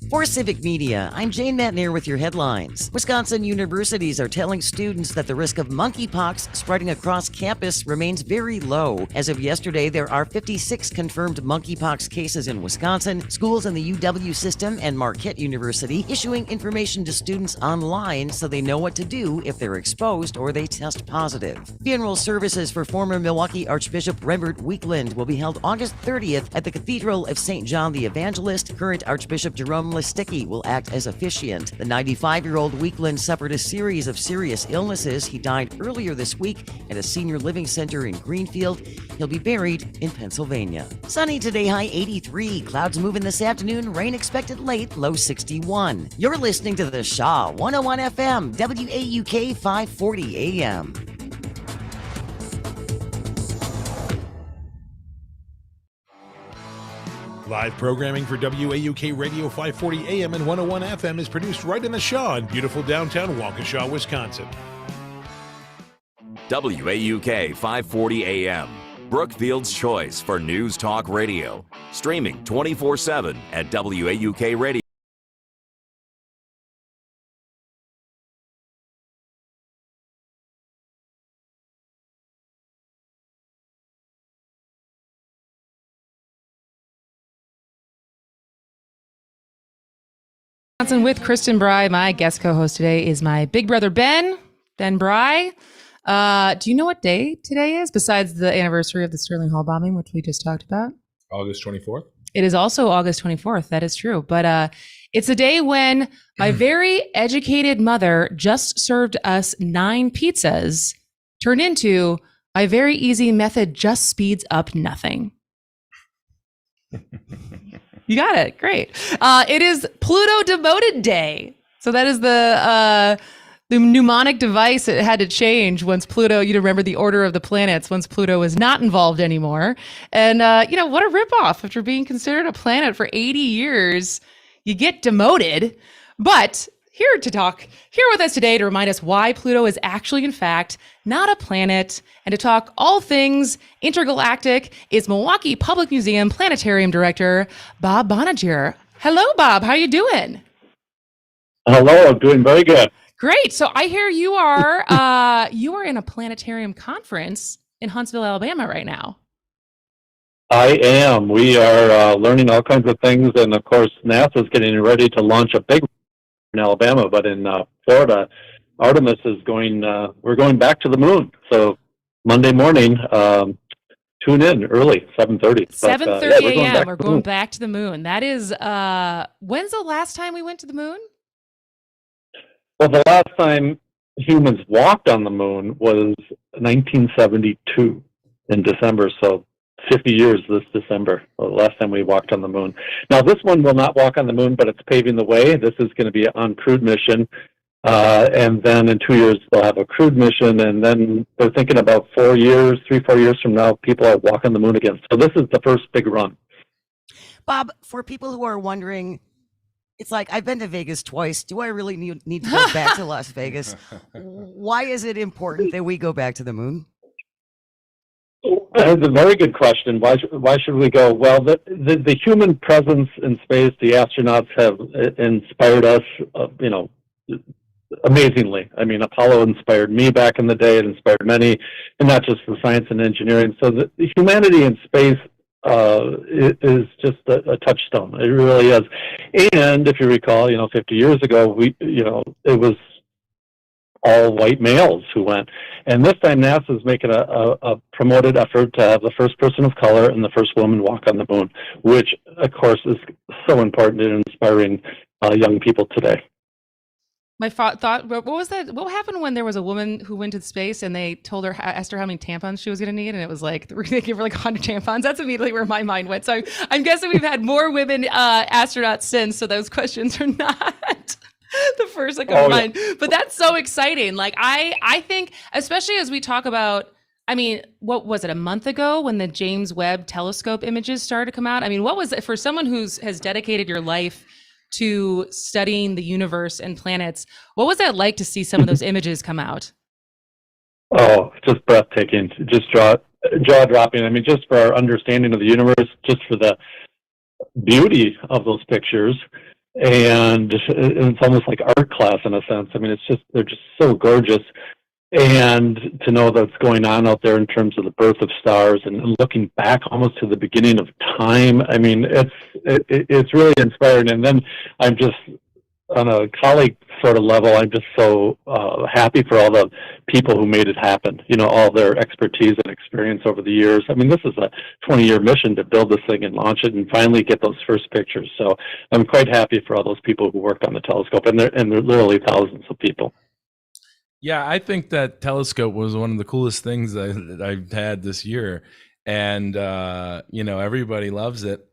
For Civic Media, I'm Jane Matnier with your headlines. Wisconsin universities are telling students that the risk of monkeypox spreading across campus remains very low. As of yesterday, there are 56 confirmed monkeypox cases in Wisconsin. Schools in the UW system and Marquette University issuing information to students online so they know what to do if they're exposed or they test positive. Funeral services for former Milwaukee Archbishop Rembert Weekland will be held August 30th at the Cathedral of St. John the Evangelist. Current Archbishop Jerome Listicki will act as officiant. The 95-year-old Weakland suffered a series of serious illnesses. He died earlier this week at a senior living center in Greenfield. He'll be buried in Pennsylvania. Sunny today, high 83. Clouds moving this afternoon. Rain expected late, low 61. You're listening to the Shaw 101 FM, WAUK 540 AM. Live programming for WAUK Radio 540 AM and 101 FM is produced right in the Shaw in beautiful downtown Waukesha, Wisconsin. WAUK 540 AM, Brookfield's choice for news talk radio. Streaming 24/7 at WAUK Radio. With Kristin Brey. My guest co-host today is my big brother Ben Brey. Do you know what day today is besides the anniversary of the Sterling Hall bombing, which we just talked about? August 24th. It is also August 24th. That is true. But it's a day when my very educated mother just served us 9 pizzas, turned into my very easy method just speeds up nothing. You got it. Great. It is Pluto demoted day. So that is the mnemonic device that had to change once Pluto, you remember the order of the planets, once Pluto was not involved anymore. And, what a ripoff. After being considered a planet for 80 years, you get demoted. But here with us today to remind us why Pluto is actually, in fact, not a planet, and to talk all things intergalactic is Milwaukee Public Museum Planetarium Director, Bob Bonager. Hello, Bob. How are you doing? Hello. Doing very good. Great. So I hear you are in a planetarium conference in Huntsville, Alabama right now. I am. We are learning all kinds of things, and of course, NASA's getting ready to launch a big in Alabama, but in Florida, Artemis is we're going back to the moon. So Monday morning, tune in early, 7:30. 7:30 a.m. We're going back to the moon. That is, when's the last time we went to the moon? Well, the last time humans walked on the moon was 1972 in December. So 50 years this December, the last time we walked on the moon. Now, this one will not walk on the moon, but it's paving the way. This is going to be on crewed mission. And then in 2 years, they'll have a crewed mission. And then they're thinking about 4 years, 3-4 years from now, people are walking the moon again. So this is the first big run. Bob, for people who are wondering, it's like, I've been to Vegas twice. Do I really need to go back to Las Vegas? Why is it important that we go back to the moon? That's a very good question. Why should we go? Well, the human presence in space, the astronauts have inspired us, amazingly. I mean, Apollo inspired me back in the day. It inspired many, and not just for science and engineering. So the humanity in space is just a touchstone. It really is. And if you recall, 50 years ago, it was all white males who went. And this time NASA is making a promoted effort to have the first person of color and the first woman walk on the moon, which, of course, is so important in inspiring young people today. My thought, what was that? What happened when there was a woman who went to space and they asked her how many tampons she was going to need, and it was like, we're going to give her like 100 tampons? That's immediately where my mind went. So I'm guessing we've had more women astronauts since, so those questions are not the first that come to mind. But that's so exciting. Like, I think, especially as we talk about, I mean, what was it, a month ago when the James Webb telescope images started to come out? I mean, what was it for someone has dedicated your life to studying the universe and planets? What was that like to see some of those images come out? Oh, just breathtaking, just jaw-dropping. I mean, just for our understanding of the universe, just for the beauty of those pictures. And it's almost like art class in a sense. I mean, they're just so gorgeous. And to know that's going on out there in terms of the birth of stars and looking back almost to the beginning of time. I mean, it's really inspiring. And then I'm just colleague sort of level, I'm just so happy for all the people who made it happen. You know, all their expertise and experience over the years. I mean, this is a 20-year mission to build this thing and launch it and finally get those first pictures. So I'm quite happy for all those people who worked on the telescope, and they're literally thousands of people. Yeah, I think that telescope was one of the coolest things that I've had this year, and you know, everybody loves it.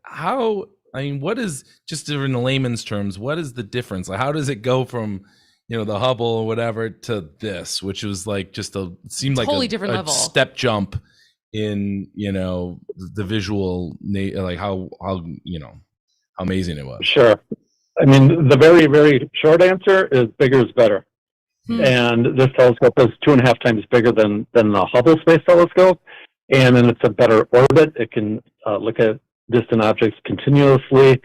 What is, just in layman's terms, what is the difference? Like, how does it go from, you know, the Hubble or whatever to this, which was like just seemed like totally a different level step jump in, you know, the visual, like how you know, how amazing it was. Sure. I mean, the very, very short answer is bigger is better. And this telescope is 2.5 times bigger than the Hubble Space Telescope, and then it's a better orbit. It can look at distant objects continuously.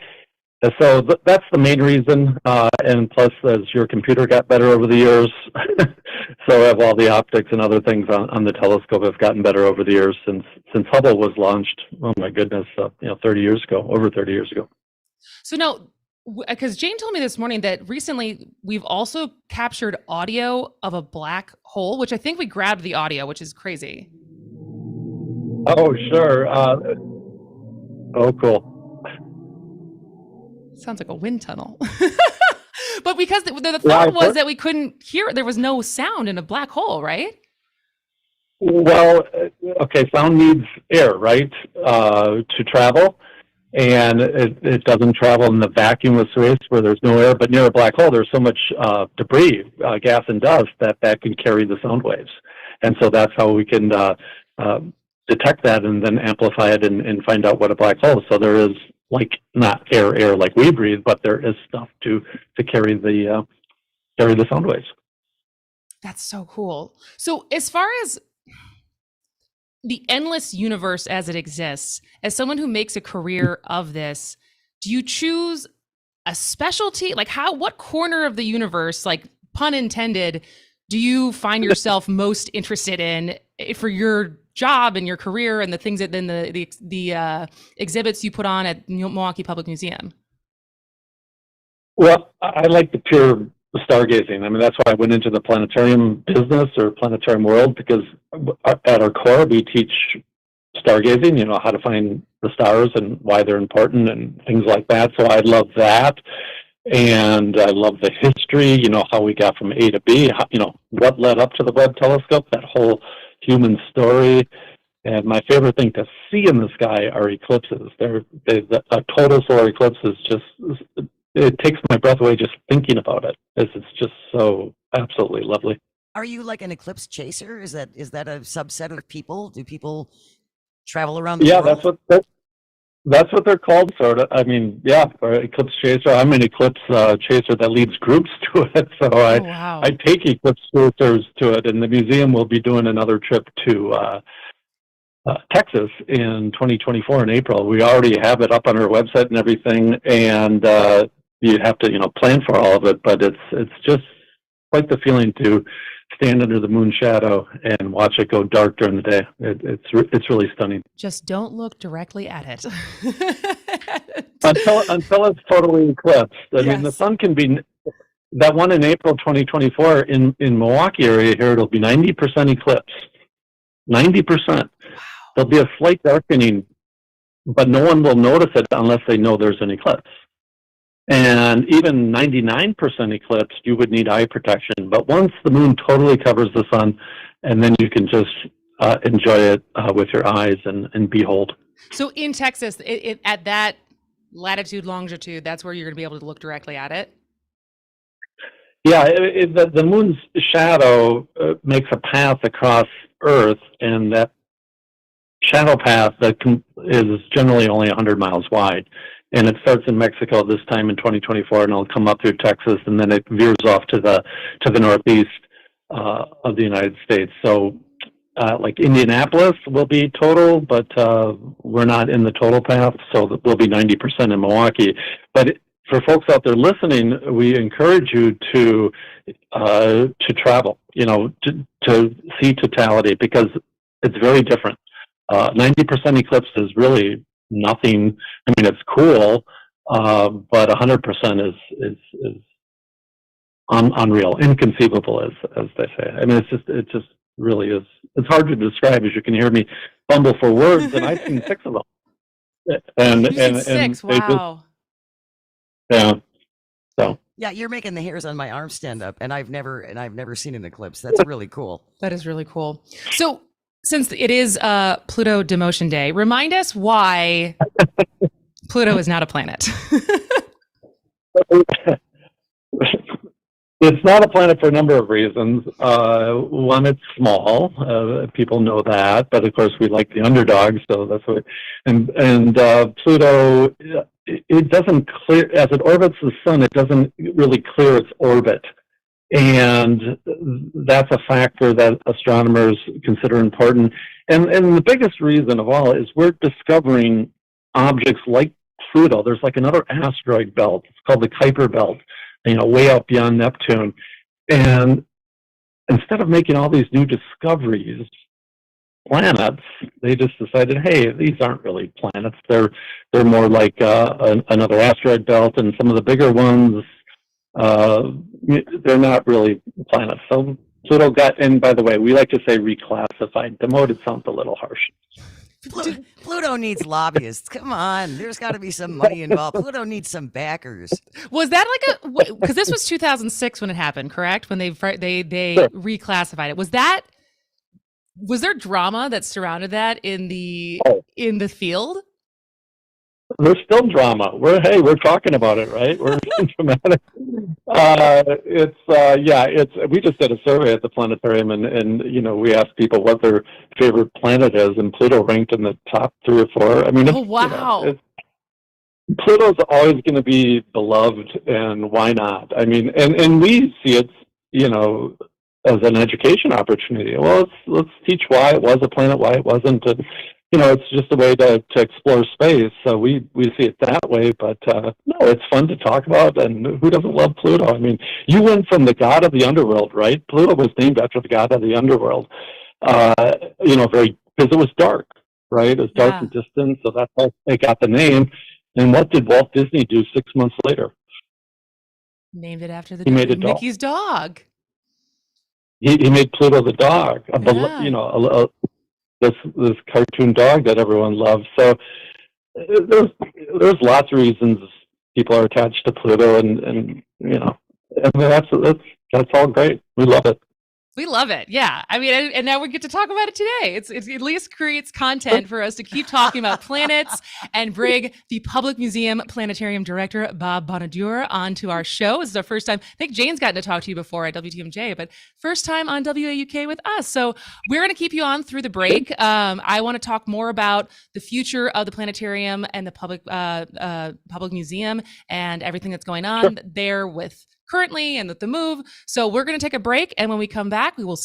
So that's the main reason. And plus, as your computer got better over the years, so have all the optics and other things on the telescope have gotten better over the years since Hubble was launched. Oh my goodness, 30 years ago, over 30 years ago. So now, because Jane told me this morning that recently we've also captured audio of a black hole, which I think we grabbed the audio, which is crazy. Oh, sure. Oh, cool. Sounds like a wind tunnel. But because the thought was that we couldn't hear it, there was no sound in a black hole, right? Well, okay, sound needs air, right, to travel. And it doesn't travel in the vacuum of space where there's no air, but near a black hole, there's so much debris, gas and dust that can carry the sound waves. And so that's how we can detect that and then amplify it and find out what a black hole is. So there is, like, not air like we breathe, but there is stuff to carry the sound waves. That's so cool. So as far as the endless universe as it exists, as someone who makes a career of this, do you choose a specialty? Like, what corner of the universe, like, pun intended, do you find yourself most interested in for your job and your career and the things that then the exhibits you put on at Milwaukee Public Museum? Well, I like the pure stargazing. I mean, that's why I went into the planetarium business or planetarium world, because at our core, we teach stargazing, you know, how to find the stars and why they're important and things like that. So I love that. And I love the history, you know, how we got from A to B, you know, what led up to the Webb telescope, that whole human story. And my favorite thing to see in the sky are eclipses. A total solar eclipse is just, it takes my breath away just thinking about it. It's just so absolutely lovely. Are you like an eclipse chaser? Is that a subset of people? Do people travel around the world? Yeah, that's what they're called, sort of. I mean, yeah, for eclipse chaser. I'm an eclipse chaser that leads groups to it. So I take eclipse chasers to it, and the museum will be doing another trip to Texas in 2024 in April. We already have it up on our website and everything, and you have to, you know, plan for all of it. But it's just quite the feeling to stand under the moon shadow and watch it go dark during the day. It's really stunning. Just don't look directly at it. until it's totally eclipsed. I mean, the sun can be, that one in April 2024 in Milwaukee area here, it'll be 90% eclipse. 90%. There'll be a slight darkening, but no one will notice it unless they know there's an eclipse. And even 99% eclipse, you would need eye protection. But once the moon totally covers the sun, and then you can just enjoy it with your eyes and behold. So in Texas, at that latitude, longitude, that's where you're going to be able to look directly at it? Yeah, the moon's shadow makes a path across Earth, and that shadow path is generally only 100 miles wide. And it starts in Mexico this time in 2024, and it'll come up through Texas, and then it veers off to the northeast of the United States. So, like Indianapolis will be total, but we're not in the total path, so we'll be 90% in Milwaukee. But for folks out there listening, we encourage you to travel, you know, to see totality, because it's very different. 90% eclipse is really nothing. I mean, it's cool, but 100% is unreal, inconceivable, as they say. I mean, it just really is. It's hard to describe, as you can hear me fumble for words, and I've seen 6 of them. And You've seen 6, wow. Yeah. So. Yeah, you're making the hairs on my arm stand up, and I've never seen an eclipse. That's really cool. That is really cool. So, since it is Pluto demotion day, remind us why Pluto is not a planet. It's not a planet for a number of reasons. One, it's small. People know that, but of course we like the underdog, so that's what. And Pluto, it doesn't clear as it orbits the sun. It doesn't really clear its orbit, and that's a factor that astronomers consider important. And the biggest reason of all is we're discovering objects like Pluto. There's like another asteroid belt. It's called the Kuiper Belt, way out beyond Neptune. And instead of making all these new discoveries, planets, they just decided, hey, these aren't really planets. They're more like another asteroid belt, and some of the bigger ones, they're not really planets. So Pluto got, and by the way, we like to say reclassified. Demoted sounds a little harsh. Pluto needs lobbyists. Come on, there's got to be some money involved. Pluto needs some backers. Was that like because this was 2006 when it happened, correct? When they sure. Reclassified it. Was there drama that surrounded that in the field? There's still drama. We're talking about it, right? We're dramatic. We just did a survey at the planetarium, and we asked people what their favorite planet is, and Pluto ranked in the top 3 or 4. I mean, wow. Pluto's always going to be beloved, and why not? I mean, and we see it, as an education opportunity. Well, let's teach why it was a planet, why it wasn't. And, it's just a way to explore space. So we see it that way. But no, it's fun to talk about. And who doesn't love Pluto? I mean, you went from the god of the underworld, right? Pluto was named after the god of the underworld. Because it was dark, right? It was dark and distant. So that's how they got the name. And what did Walt Disney do 6 months later? Named it after Mickey's dog. He made Pluto the dog, this cartoon dog that everyone loves. So there's lots of reasons people are attached to Pluto, and that's all great. We love it. We love it. Yeah. I mean, and now we get to talk about it today. It at least creates content for us to keep talking about planets and bring the Public Museum Planetarium Director, Bob Bonaduer, onto our show. This is our first time. I think Jane's gotten to talk to you before at WTMJ, but first time on WAUK with us. So we're going to keep you on through the break. I want to talk more about the future of the planetarium and the public museum and everything that's going on there with currently and with the move. So we're going to take a break, and when we come back, we will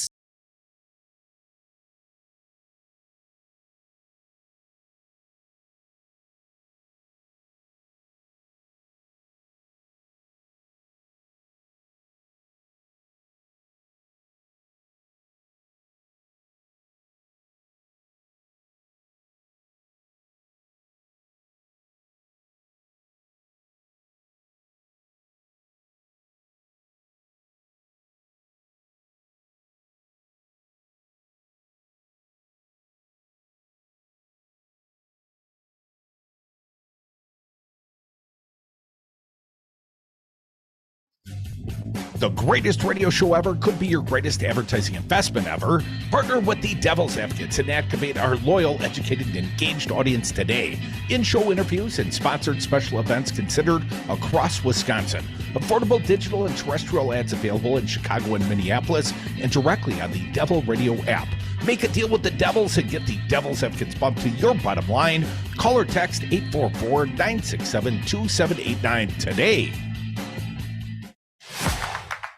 The greatest radio show ever could be your greatest advertising investment ever. Partner with the Devil's Advocates and activate our loyal, educated, and engaged audience today. In-show interviews and sponsored special events considered across Wisconsin. Affordable digital and terrestrial ads available in Chicago and Minneapolis and directly on the Devil Radio app. Make a deal with the Devils and get the Devil's Advocates bump to your bottom line. Call or text 844-967-2789 today.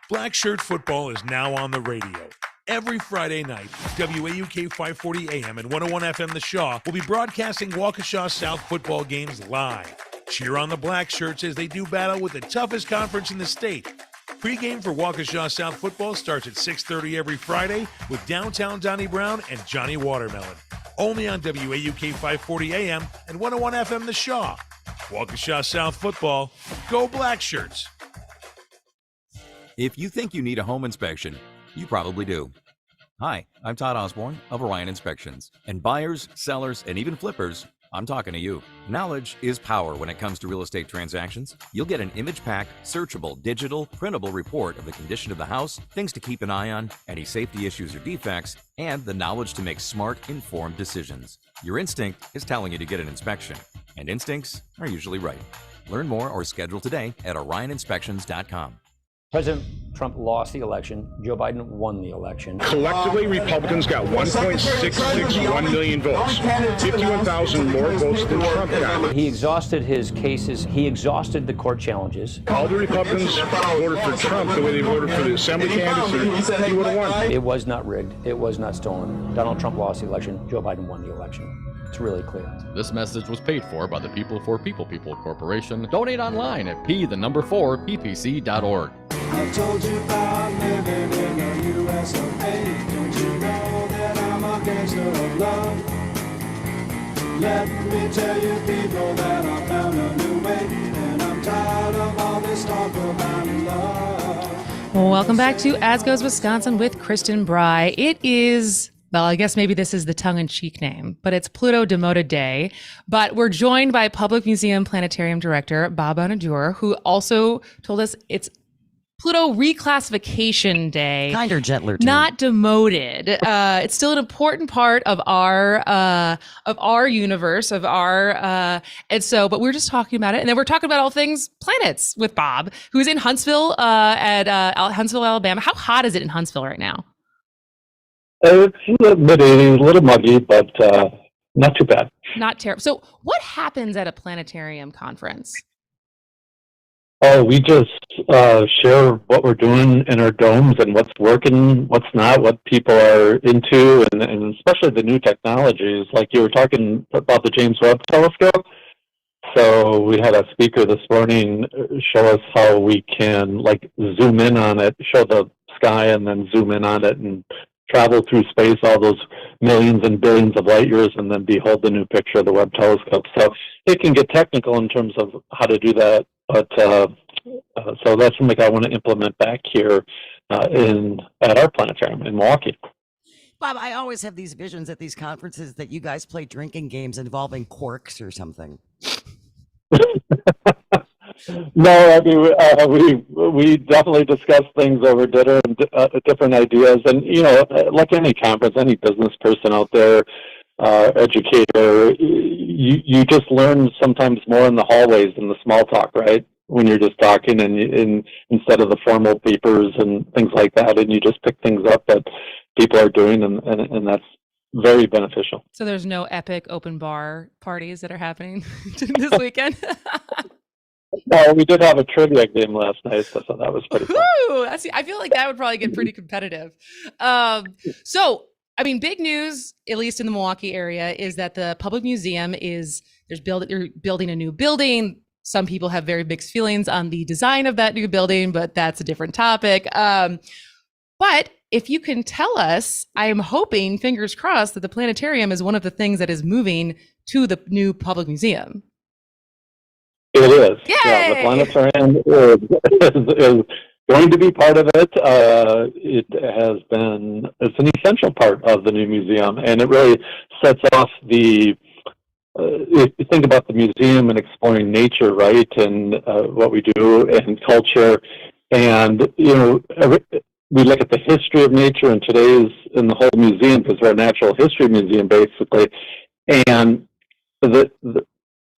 Black Shirt Football is now on the radio. Every Friday night, WAUK 540 AM and 101 FM The Shaw will be broadcasting Waukesha South football games live. Cheer on the Black Shirts as they do battle with the toughest conference in the state. Pre-game for Waukesha South football starts at 6:30 every Friday with Downtown Donnie Brown and Johnny Watermelon. Only on WAUK 540 AM and 101 FM The Shaw. Waukesha South football, go Black Shirts. If you think you need a home inspection, you probably do. Hi, I'm Todd Osborne of Orion Inspections. And buyers, sellers, and even flippers, I'm talking to you. Knowledge is power when it comes to real estate transactions. You'll get an image-packed, searchable, digital, printable report of the condition of the house, things to keep an eye on, any safety issues or defects, and the knowledge to make smart, informed decisions. Your instinct is telling you to get an inspection, and instincts are usually right. Learn more or schedule today at orioninspections.com. President Trump lost the election. Joe Biden won the election. Collectively, Republicans got 1.661 million votes, 51,000 more votes than Trump got. He exhausted his cases. He exhausted the court challenges. All the Republicans voted for Trump the way they voted for the assembly candidates. He would have won. It was not rigged. It was not stolen. Donald Trump lost the election. Joe Biden won the election. It's really clear. This message was paid for by the People for People Corporation. Donate online at p4ppc.org. I told you about living in the U.S. of A. Don't you know that I'm a gangster of love? Let me tell you people that I found a new way, and I'm tired of all this talk about love. Welcome back to As Goes Wisconsin with Kristin Brey. It is, well, I guess maybe this is the tongue-in-cheek name, but it's Pluto Demoted Day. But we're joined by Public Museum Planetarium Director Bob Bonaduer, who also told us it's Pluto Reclassification Day. Kinder, gentler term. Not demoted. It's still an important part of our universe, of our and so. But we're just talking about it, and then we're talking about all things planets with Bob, who's in Huntsville, at Huntsville, Alabama. How hot is it in Huntsville right now? It's mid-80s, a little muggy, but not too bad. Not terrible. So, what happens at a planetarium conference? Oh, we just share what we're doing in our domes and what's working, what's not, what people are into, and especially the new technologies. Like you were talking about the James Webb Telescope. So we had a speaker this morning show us how we can like zoom in on it, show the sky, and then zoom in on it and travel through space, all those millions and billions of light years, and then behold the new picture of the Webb Telescope. So it can get technical in terms of how to do that. But so that's something I want to implement back here at our planetarium in Milwaukee. Bob, I always have these visions at these conferences that you guys play drinking games involving quarks or something. No, I mean we definitely discuss things over dinner and different ideas, and you know, like any conference, any business person out there, educator, you just learn sometimes more in the hallways than the small talk, right? When you're just talking and instead of the formal papers and things like that, and you just pick things up that people are doing, and that's very beneficial. So there's no epic open bar parties that are happening this weekend? Well, we did have a trivia game last night, so that was pretty fun. I feel like that would probably get pretty competitive. So, I mean, big news, at least in the Milwaukee area, is that the Public Museum they're building a new building. Some people have very mixed feelings on the design of that new building, but that's a different topic. But if you can tell us, I am hoping, fingers crossed, that the planetarium is one of the things that is moving to the new Public Museum. It is. Yay! Yeah, the planetarium is going to be part of it. It's an essential part of the new museum, and it really sets off if you think about the museum and exploring nature, right, and what we do and culture, and you know, we look at the history of nature, and today's in the whole museum because we're a natural history museum basically, and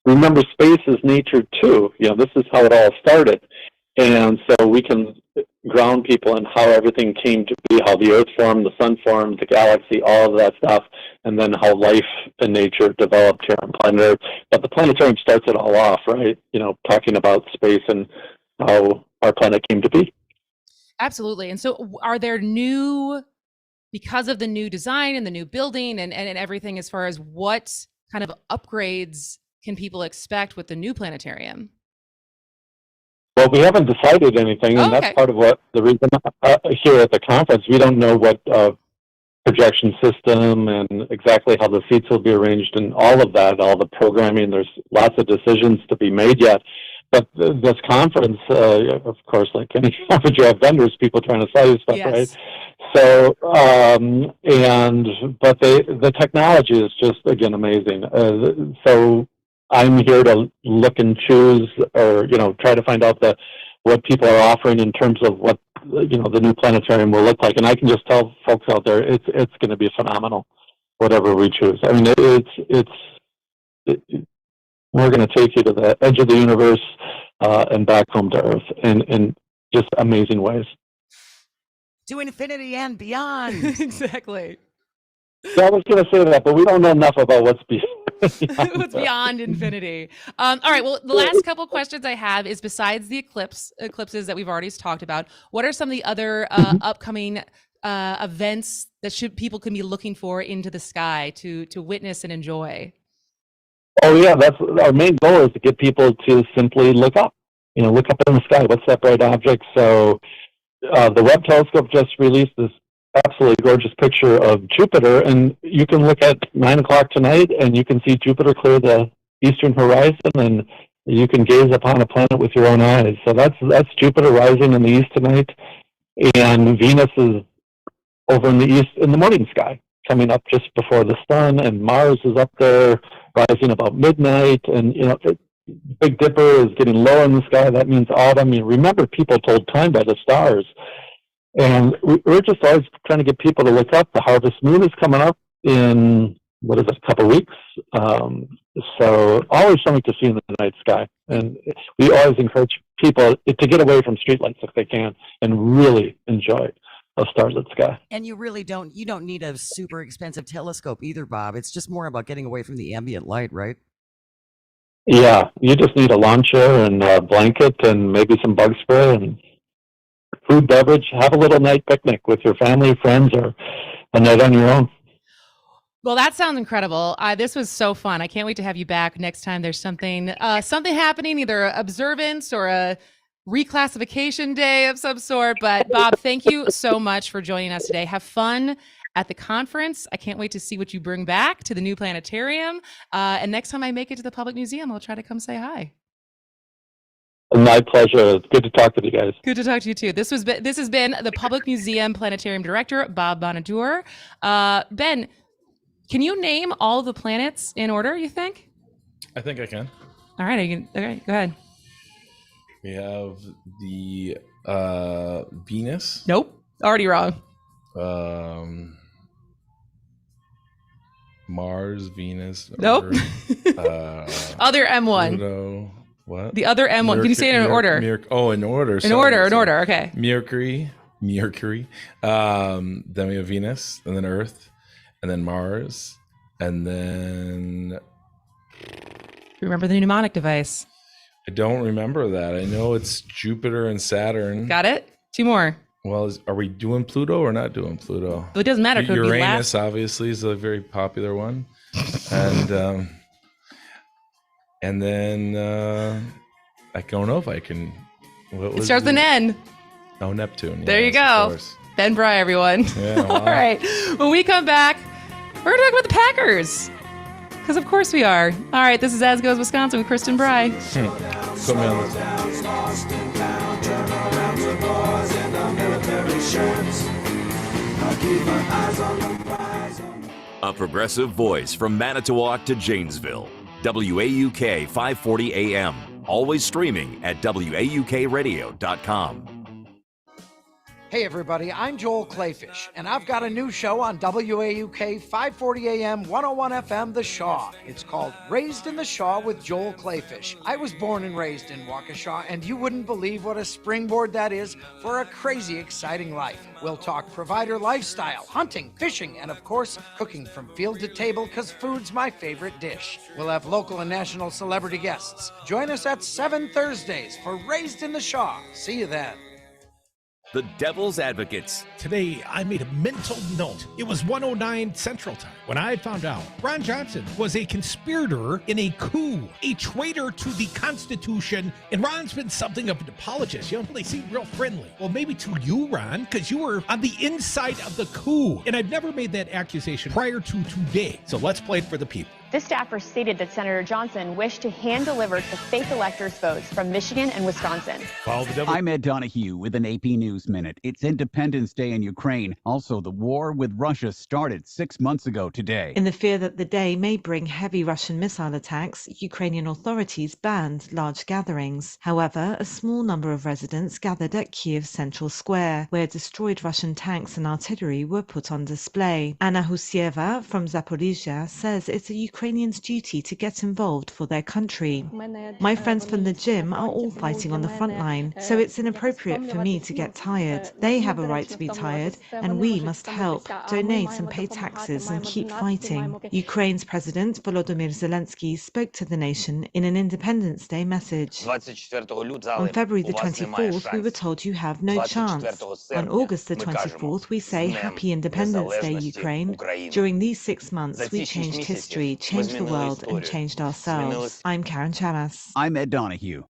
remember, space is nature too. You know, this is how it all started, and so we can ground people in how everything came to be, how the Earth formed, the Sun formed, the galaxy, all of that stuff, and then how life and nature developed here on planet Earth. But the planetarium starts it all off, right? You know, talking about space and how our planet came to be. Absolutely. And so, are there because of the new design and the new building and everything, as far as what kind of upgrades can people expect with the new planetarium? Well, we haven't decided anything, and that's part of the reason here at the conference. We don't know what projection system and exactly how the seats will be arranged and all of that, all the programming. There's lots of decisions to be made yet. but this conference, of course, like any conference, you have vendors, people trying to sell you stuff, Yes. right? So, but the technology is just, again, amazing. So I'm here to look and choose, or, try to find out what people are offering in terms of what, the new planetarium will look like. And I can just tell folks out there, it's going to be phenomenal, whatever we choose. I mean, we're going to take you to the edge of the universe and back home to Earth in just amazing ways. To infinity and beyond. Exactly. So I was going to say that, but we don't know enough about what's beyond. What's beyond infinity. All right. Well, the last couple questions I have is, besides the eclipses that we've already talked about, what are some of the other upcoming events that people can be looking for into the sky to witness and enjoy? Oh yeah, that's our main goal, is to get people to simply look up. Look up in the sky. What's that bright object? So the Webb telescope just released this absolutely gorgeous picture of Jupiter, and you can look at 9:00 tonight, and you can see Jupiter clear the eastern horizon, and you can gaze upon a planet with your own eyes. So that's Jupiter rising in the east tonight, and Venus is over in the east in the morning sky, coming up just before the sun, and Mars is up there rising about midnight, and Big Dipper is getting low in the sky. That means autumn. Remember, people told time by the stars. And we're just always trying to get people to look up. The harvest moon is coming up in, a couple of weeks. So always something to see in the night sky. And we always encourage people to get away from streetlights if they can and really enjoy a starlit sky. And you really don't need a super expensive telescope either, Bob. It's just more about getting away from the ambient light, right? Yeah, you just need a lawn chair and a blanket and maybe some bug spray and food, beverage. Have a little night picnic with your family, friends, or a night on your own. Well, that sounds incredible. This was so fun. I can't wait to have you back next time there's something happening, either an observance or a reclassification day of some sort. But Bob, thank you so much for joining us today. Have fun at the conference. I can't wait to see what you bring back to the new planetarium. And next time I make it to the Public Museum, I'll try to come say hi. My pleasure. It's good to talk with you guys. Good to talk to you too. This has been the Public Museum Planetarium Director, Bob Bonaduer. Ben, can you name all the planets in order, you think? I think I can. All right. Okay, go ahead. We have the Venus. Nope. Already wrong. Mars, Venus. Nope. Earth, other M1. Pluto. What? The other M1. Can you say it in order? In order. In order. Okay. Mercury. Then we have Venus, and then Earth, and then Mars, and then. Remember the mnemonic device? I don't remember that. I know it's Jupiter and Saturn. Got it? 2 more. Well, are we doing Pluto or not doing Pluto? It doesn't matter. Uranus, obviously, is a very popular one, and then I don't know if I can. It starts with an N. Oh, Neptune. There you go. Ben Brey, everyone. Yeah, wow. All right. When we come back, we're going to talk about the Packers. Because of course we are. All right. This is As Goes Wisconsin with Kristin Brey. Put me on this. A progressive voice from Manitowoc to Janesville. WAUK 540 AM. Always streaming at WAUKradio.com. Hey everybody, I'm Joel Clayfish, and I've got a new show on WAUK 540 AM 101 FM The Shaw. It's called Raised in the Shaw with Joel Clayfish. I was born and raised in Waukesha, and you wouldn't believe what a springboard that is for a crazy exciting life. We'll talk provider lifestyle, hunting, fishing, and of course, cooking from field to table, because food's my favorite dish. We'll have local and national celebrity guests. Join us at 7 Thursdays for Raised in the Shaw. See you then. The Devil's Advocates. Today, I made a mental note. It was 1:09 Central Time when I found out Ron Johnson was a conspirator in a coup, a traitor to the Constitution, and Ron's been something of an apologist. They seem real friendly. Well, maybe to you, Ron, because you were on the inside of the coup, and I've never made that accusation prior to today. So let's play it for the people. This staffer stated that Senator Johnson wished to hand-deliver to fake electors' votes from Michigan and Wisconsin. I'm Ed Donahue with an AP News Minute. It's Independence Day in Ukraine. Also, the war with Russia started 6 months ago today. In the fear that the day may bring heavy Russian missile attacks, Ukrainian authorities banned large gatherings. However, a small number of residents gathered at Kiev's central square, where destroyed Russian tanks and artillery were put on display. Anna Husieva from Zaporizhia says it's a Ukrainians' duty to get involved for their country. My friends from the gym are all fighting on the front line, so it's inappropriate for me to get tired. They have a right to be tired, and we must help, donate and pay taxes and keep fighting. Ukraine's President Volodymyr Zelensky spoke to the nation in an Independence Day message. On February the 24th, we were told you have no chance. On August the 24th, we say Happy Independence Day, Ukraine. During these 6 months, we changed history, changed the world, and changed ourselves. I'm Karen Chamas. I'm Ed Donahue.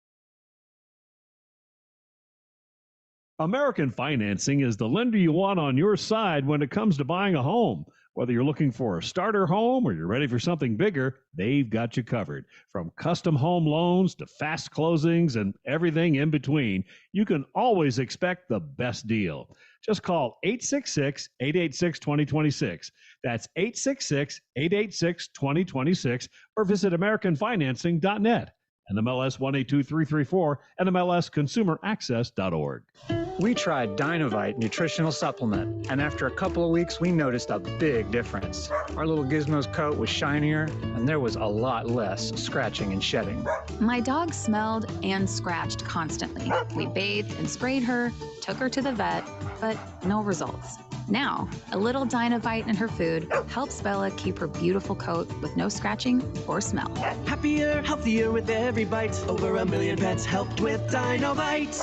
American Financing is the lender you want on your side when it comes to buying a home. Whether you're looking for a starter home or you're ready for something bigger, they've got you covered. From custom home loans to fast closings and everything in between, you can always expect the best deal. Just call 866-886-2026. That's 866-886-2026 or visit AmericanFinancing.net. NMLS 182334, NMLSConsumerAccess.org. We tried Dynovite nutritional supplement, and after a couple of weeks, we noticed a big difference. Our little Gizmo's coat was shinier, and there was a lot less scratching and shedding. My dog smelled and scratched constantly. We bathed and sprayed her, took her to the vet, but no results. Now, a little Dynovite in her food helps Bella keep her beautiful coat with no scratching or smell. Happier, healthier with every bite. Over 1 million pets helped with Dynovite.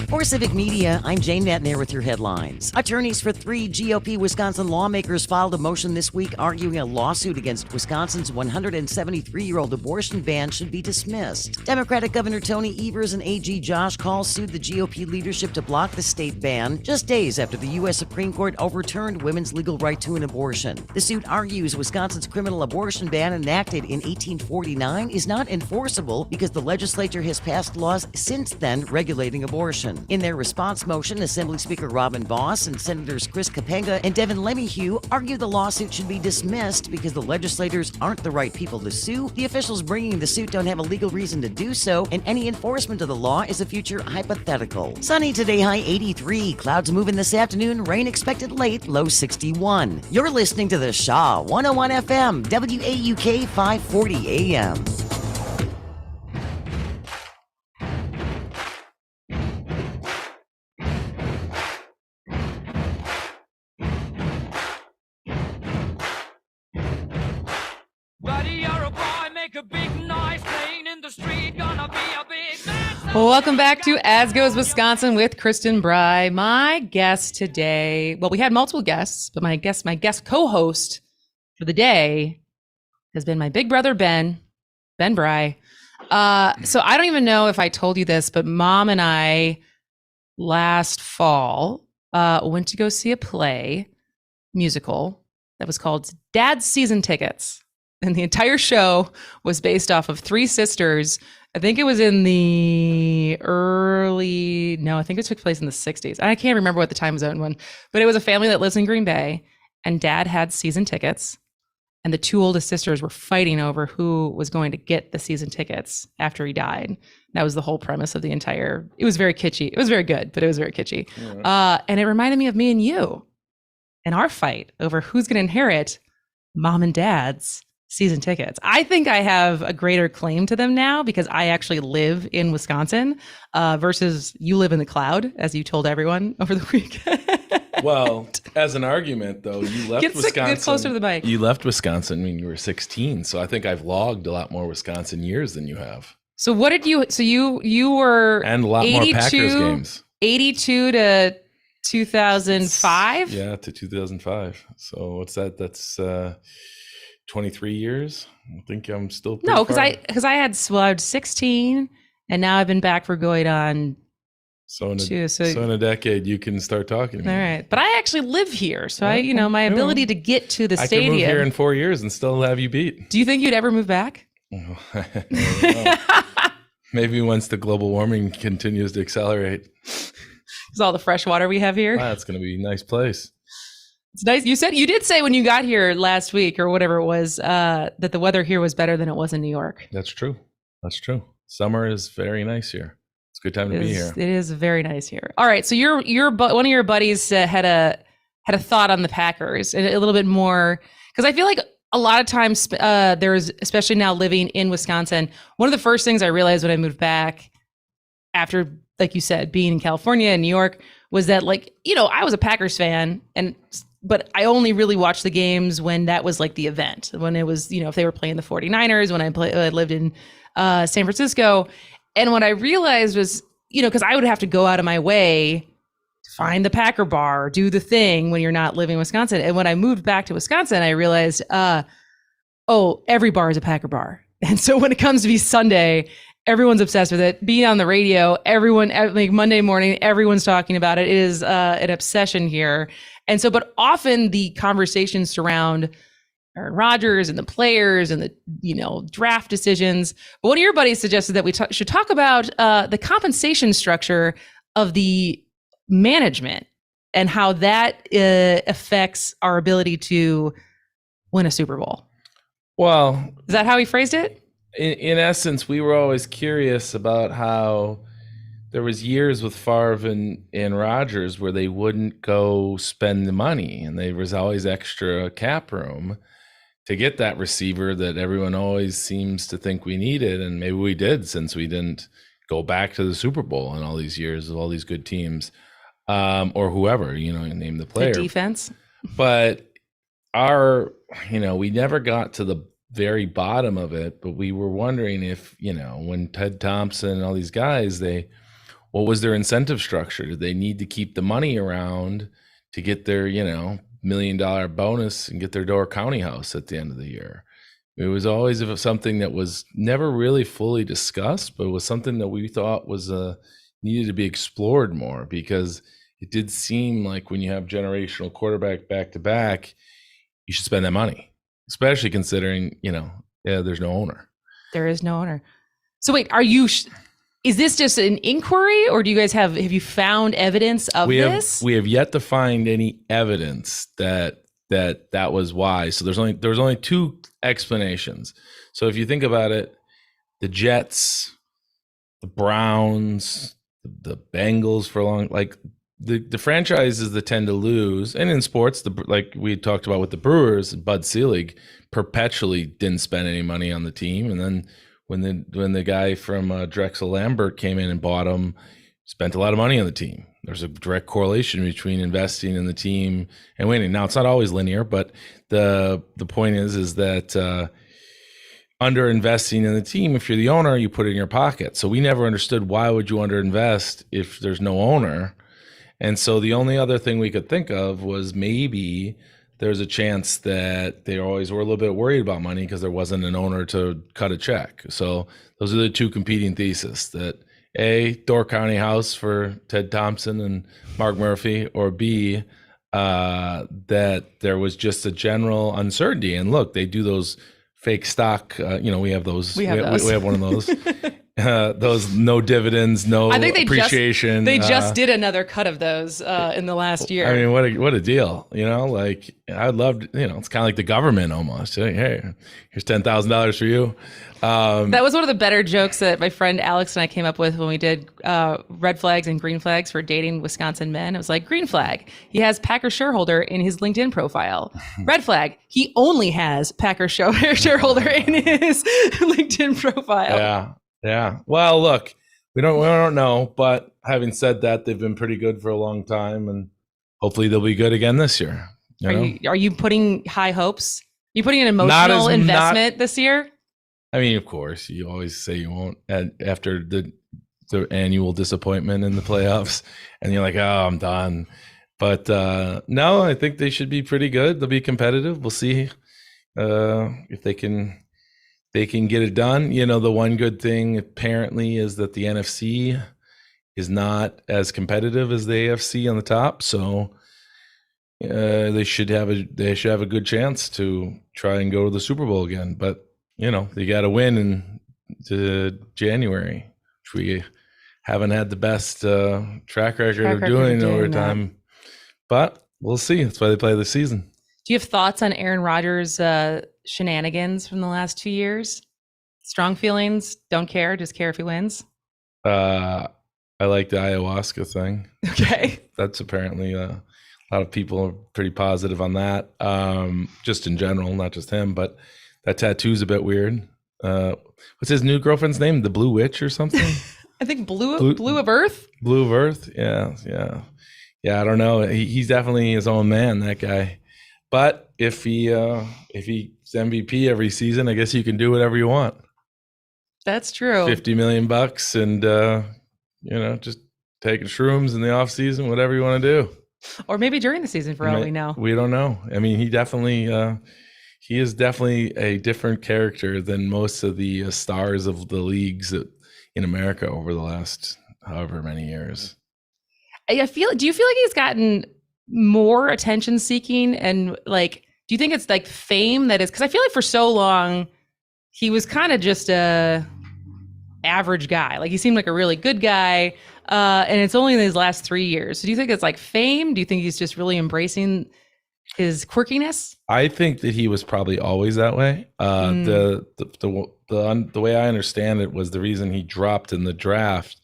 For Civic Media, I'm Jane Matnair with your headlines. Attorneys for 3 GOP Wisconsin lawmakers filed a motion this week arguing a lawsuit against Wisconsin's 173-year-old abortion ban should be dismissed. Democratic Governor Tony Evers and AG Josh Kaul sued the GOP leadership to block the state ban just days after the U.S. Supreme Court overturned women's legal right to an abortion. The suit argues Wisconsin's criminal abortion ban enacted in 1849 is not enforceable because the legislature has passed laws since then regulating abortion. In their response motion, Assembly Speaker Robin Voss and Senators Chris Kapenga and Devin Lemieux argue the lawsuit should be dismissed because the legislators aren't the right people to sue, the officials bringing the suit don't have a legal reason to do so, and any enforcement of the law is a future hypothetical. Sunny today, high 83. Clouds moving this afternoon, rain expected late, low 61. You're listening to the Shaw 101 FM, WAUK 540 AM. Welcome back to As Goes Wisconsin with Kristin Brey. My guest today, well, we had multiple guests, but my guest co-host for the day has been my big brother, Ben Brey. So I don't even know if I told you this, but Mom and I last fall went to go see a musical that was called Dad's Season Tickets. And the entire show was based off of 3 sisters. I think it was in the I think it took place in the 60s. I can't remember what the time zone was, but it was a family that lives in Green Bay, and Dad had season tickets, and the 2 oldest sisters were fighting over who was going to get the season tickets after he died. That was the whole premise of it was very kitschy. It was very good, but it was very kitschy. Yeah. And it reminded me of me and you and our fight over who's going to inherit Mom and Dad's season tickets. I think I have a greater claim to them now because I actually live in Wisconsin versus you live in the cloud, as you told everyone over the weekend. Well, as an argument, though, you left Wisconsin. Get closer to the mic. You left Wisconsin when you were 16, so I think I've logged a lot more Wisconsin years than you have. So what did you? So you were and a lot more Packers games. 82 to 2005. Yeah, to 2005. So what's that? That's 23 years. I think I'm still no, because I was 16, and now I've been back for going on So in a decade, you can start talking to me. All right. But I actually live here. So my ability to get to the stadium. I can move here in 4 years and still have you beat. Do you think you'd ever move back? Maybe once the global warming continues to accelerate. Because all the fresh water we have here. Wow, it's going to be a nice place. It's nice. You did say when you got here last week or whatever it was, that the weather here was better than it was in New York. That's true. Summer is very nice here. It's a good time to be here. It is very nice here. All right. So one of your buddies had a thought on the Packers and a little bit more, because I feel like a lot of times there's, especially now living in Wisconsin, one of the first things I realized when I moved back after, like you said, being in California and New York was that, like, I was a Packers fan, but I only really watched the games when that was like the event, when it was, if they were playing the 49ers, when I lived in San Francisco. And what I realized was, because I would have to go out of my way to find the Packer bar, do the thing when you're not living in Wisconsin. And when I moved back to Wisconsin, I realized, every bar is a Packer bar. And so when it comes to be Sunday, everyone's obsessed with it. Being on the radio, everyone, like Monday morning, everyone's talking about it. It is an obsession here. And so, but often the conversations surround Aaron Rodgers and the players and the, draft decisions. But one of your buddies suggested that we should talk about the compensation structure of the management and how that affects our ability to win a Super Bowl. Well, is that how he phrased it? In essence, we were always curious about how there was years with Favre and Rodgers where they wouldn't go spend the money, and there was always extra cap room to get that receiver that everyone always seems to think we needed, and maybe we did, since we didn't go back to the Super Bowl in all these years of all these good teams, or whoever, name the player. The defense. But we never got to the very bottom of it, but we were wondering if, when Ted Thompson and all these guys, what was their incentive structure? Did they need to keep the money around to get their, $1 million bonus and get their Door County house at the end of the year? It was always something that was never really fully discussed, but it was something that we thought was needed to be explored more, because it did seem like when you have generational quarterback back to back, you should spend that money, especially considering, there's no owner. There is no owner. So wait, is this just an inquiry, or do you guys have you found evidence of this? We have yet to find any evidence that was why. So there's only two explanations. So if you think about it, the Jets, the Browns, the Bengals for a long, like the franchises that tend to lose, and in sports, like we talked about with the Brewers, Bud Selig perpetually didn't spend any money on the team, and then when the guy from Drexel Lambert came in and bought him, spent a lot of money on the team. There's a direct correlation between investing in the team and winning. Now, it's not always linear, but the point is that under investing in the team, if you're the owner, you put it in your pocket. So we never understood, why would you underinvest if there's no owner? And so the only other thing we could think of was maybe there's a chance that they always were a little bit worried about money because there wasn't an owner to cut a check. So those are the two competing theses, that A, Door County house for Ted Thompson and Mark Murphy, or B, that there was just a general uncertainty. And look, they do those fake stock, we have those. We have one of those. Those no dividends, no appreciation. They just did another cut of those in the last year. I mean, what a deal! Like I'd love to, it's kind of like the government almost. Hey, here's $10,000 for you. That was one of the better jokes that my friend Alex and I came up with when we did red flags and green flags for dating Wisconsin men. It was like, green flag, he has Packer shareholder in his LinkedIn profile. Red flag, he only has Packer shareholder in his LinkedIn profile. Yeah. Well, look, we don't know, but having said that, they've been pretty good for a long time, and hopefully they'll be good again this year. Are you putting high hopes? You putting an emotional investment this year? I mean, of course, you always say you won't after the annual disappointment in the playoffs, and you're like, oh, I'm done. But no, I think they should be pretty good. They'll be competitive. We'll see if they can get it done. The one good thing apparently is that the NFC is not as competitive as the AFC on the top. So they should have a good chance to try and go to the Super Bowl again. But they got to win in January, which we haven't had the best track record of doing over time. But we'll see. That's why they play this season. Do you have thoughts on Aaron Rodgers' shenanigans from the last 2 years? Strong feelings, don't care, just care if he wins? I like the ayahuasca thing. Okay. That's apparently a lot of people are pretty positive on that. Just in general, not just him, but that tattoo's a bit weird. What's his new girlfriend's name? The Blue Witch or something? I think Blue of Earth. Blue of Earth. Yeah. I don't know. He's definitely his own man, that guy. But if he's MVP every season, I guess you can do whatever you want. That's true. $50 million and just taking shrooms in the off season, whatever you want to do. Or maybe during the season, for all we know. We don't know. I mean, he is definitely a different character than most of the stars of the leagues in America over the last however many years. Do you feel like he's gotten more attention seeking, and do you think it's fame that is, because I feel like for so long he was kind of just a average guy. He seemed like a really good guy, and it's only in these last 3 years. So do you think it's fame? Do you think he's just really embracing his quirkiness? I think that he was probably always that way. The way I understand it was the reason he dropped in the draft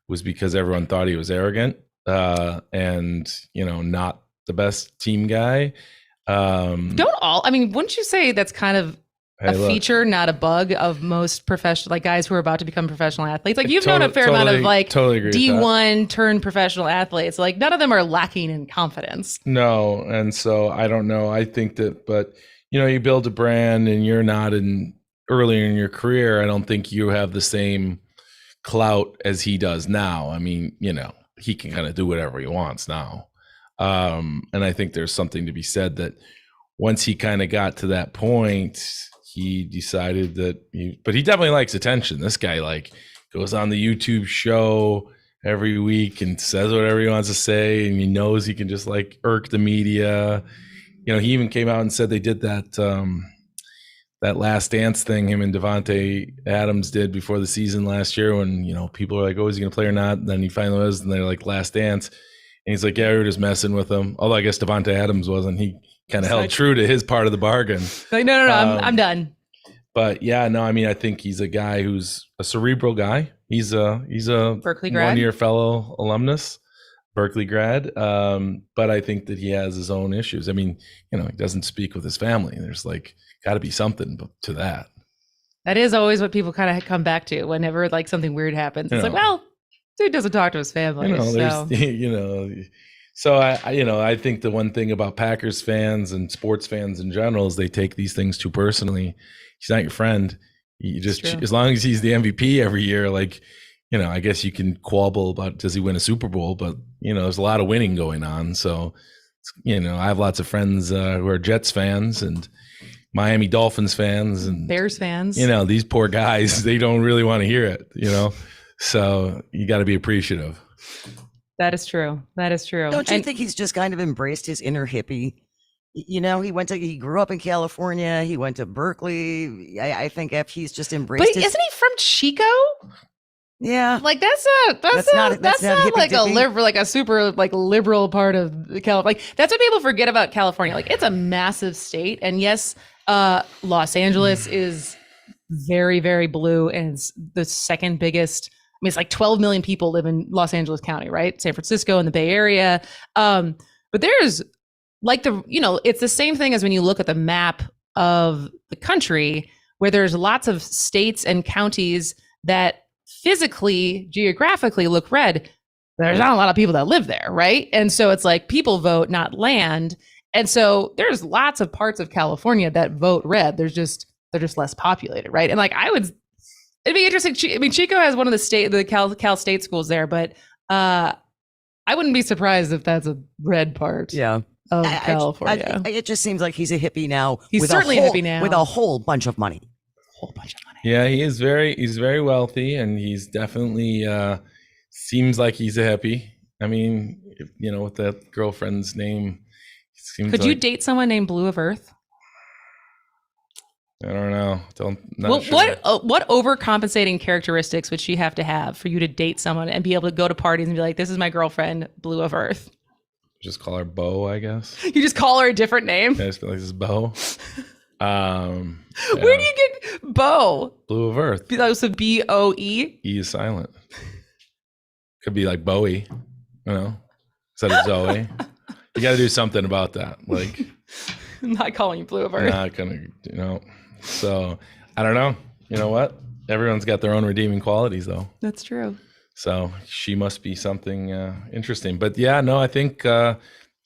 was because everyone thought he was arrogant and not the best team guy. Wouldn't you say that's kind of feature, not a bug, of most professional guys who are about to become professional athletes? You've known a fair amount of D1 turned professional athletes. None of them are lacking in confidence. No, and so I don't know. I think that, but you build a brand and you're not earlier in your career. I don't think you have the same clout as he does now. I mean, he can kind of do whatever he wants now. And I think there's something to be said that once he kind of got to that point, he decided that but he definitely likes attention. This guy goes on the YouTube show every week and says whatever he wants to say, and he knows he can just irk the media. He even came out and said they did that Last Dance thing him and Davante Adams did before the season last year, when people are like, oh, is he gonna play or not? And then he finally was, and they're like, Last Dance, and he's like, yeah, we were just messing with him. Although I guess Davante Adams wasn't. He kind of held true to his part of the bargain. No, I'm done. But yeah, no, I mean, I think he's a guy who's a cerebral guy. He's a Berkeley grad, 1-year fellow alumnus, Berkeley grad. But I think that he has his own issues. I mean, he doesn't speak with his family. There's got to be something to that. That is always what people kind of come back to whenever something weird happens. It's well, dude doesn't talk to his family. So I think the one thing about Packers fans and sports fans in general is they take these things too personally. He's not your friend. You just, as long as he's the MVP every year, I guess you can quabble about, does he win a Super Bowl? But, there's a lot of winning going on. So, I have lots of friends who are Jets fans and Miami Dolphins fans and Bears fans. These poor guys, they don't really want to hear it, so you got to be appreciative. That is true. Don't you think he's just kind of embraced his inner hippie? He grew up in California. He went to Berkeley. I think he's just embraced. But isn't he from Chico? Yeah, that's not a liberal, a super liberal part of California. That's what people forget about California. It's a massive state, and yes, Los Angeles is very, very blue, and it's the second biggest. I mean, it's 12 million people live in Los Angeles County, right? San Francisco and the Bay Area. But there's it's the same thing as when you look at the map of the country, where there's lots of states and counties that physically, geographically look red. There's not a lot of people that live there, right? And so it's people vote, not land. And so there's lots of parts of California that vote red. They're just less populated, right? And it'd be interesting. I mean, Chico has one of the Cal State schools there, but I wouldn't be surprised if that's a red part. Yeah. Of California. It just seems like he's a hippie now. He's certainly a hippie now with a whole bunch of money. Yeah, he's very wealthy, and he's definitely Seems like he's happy. I mean, with that girlfriend's name, Could you date someone named Blue of Earth? I don't know. Sure. What overcompensating characteristics would she have to have for you to date someone and be able to go to parties and be like, this is my girlfriend, Blue of Earth? Just call her Bo, I guess. You just call her a different name? I just feel like this is Bo. Where do you get Bo? Blue of Earth. So B-O-E? E is silent. Could be like Bowie, instead of Zoe. You got to do something about that. Like, I'm not calling you Blue of Earth. Not gonna, So I don't know. You know what? Everyone's got their own redeeming qualities, though. That's true. So she must be something interesting. But yeah, no, I think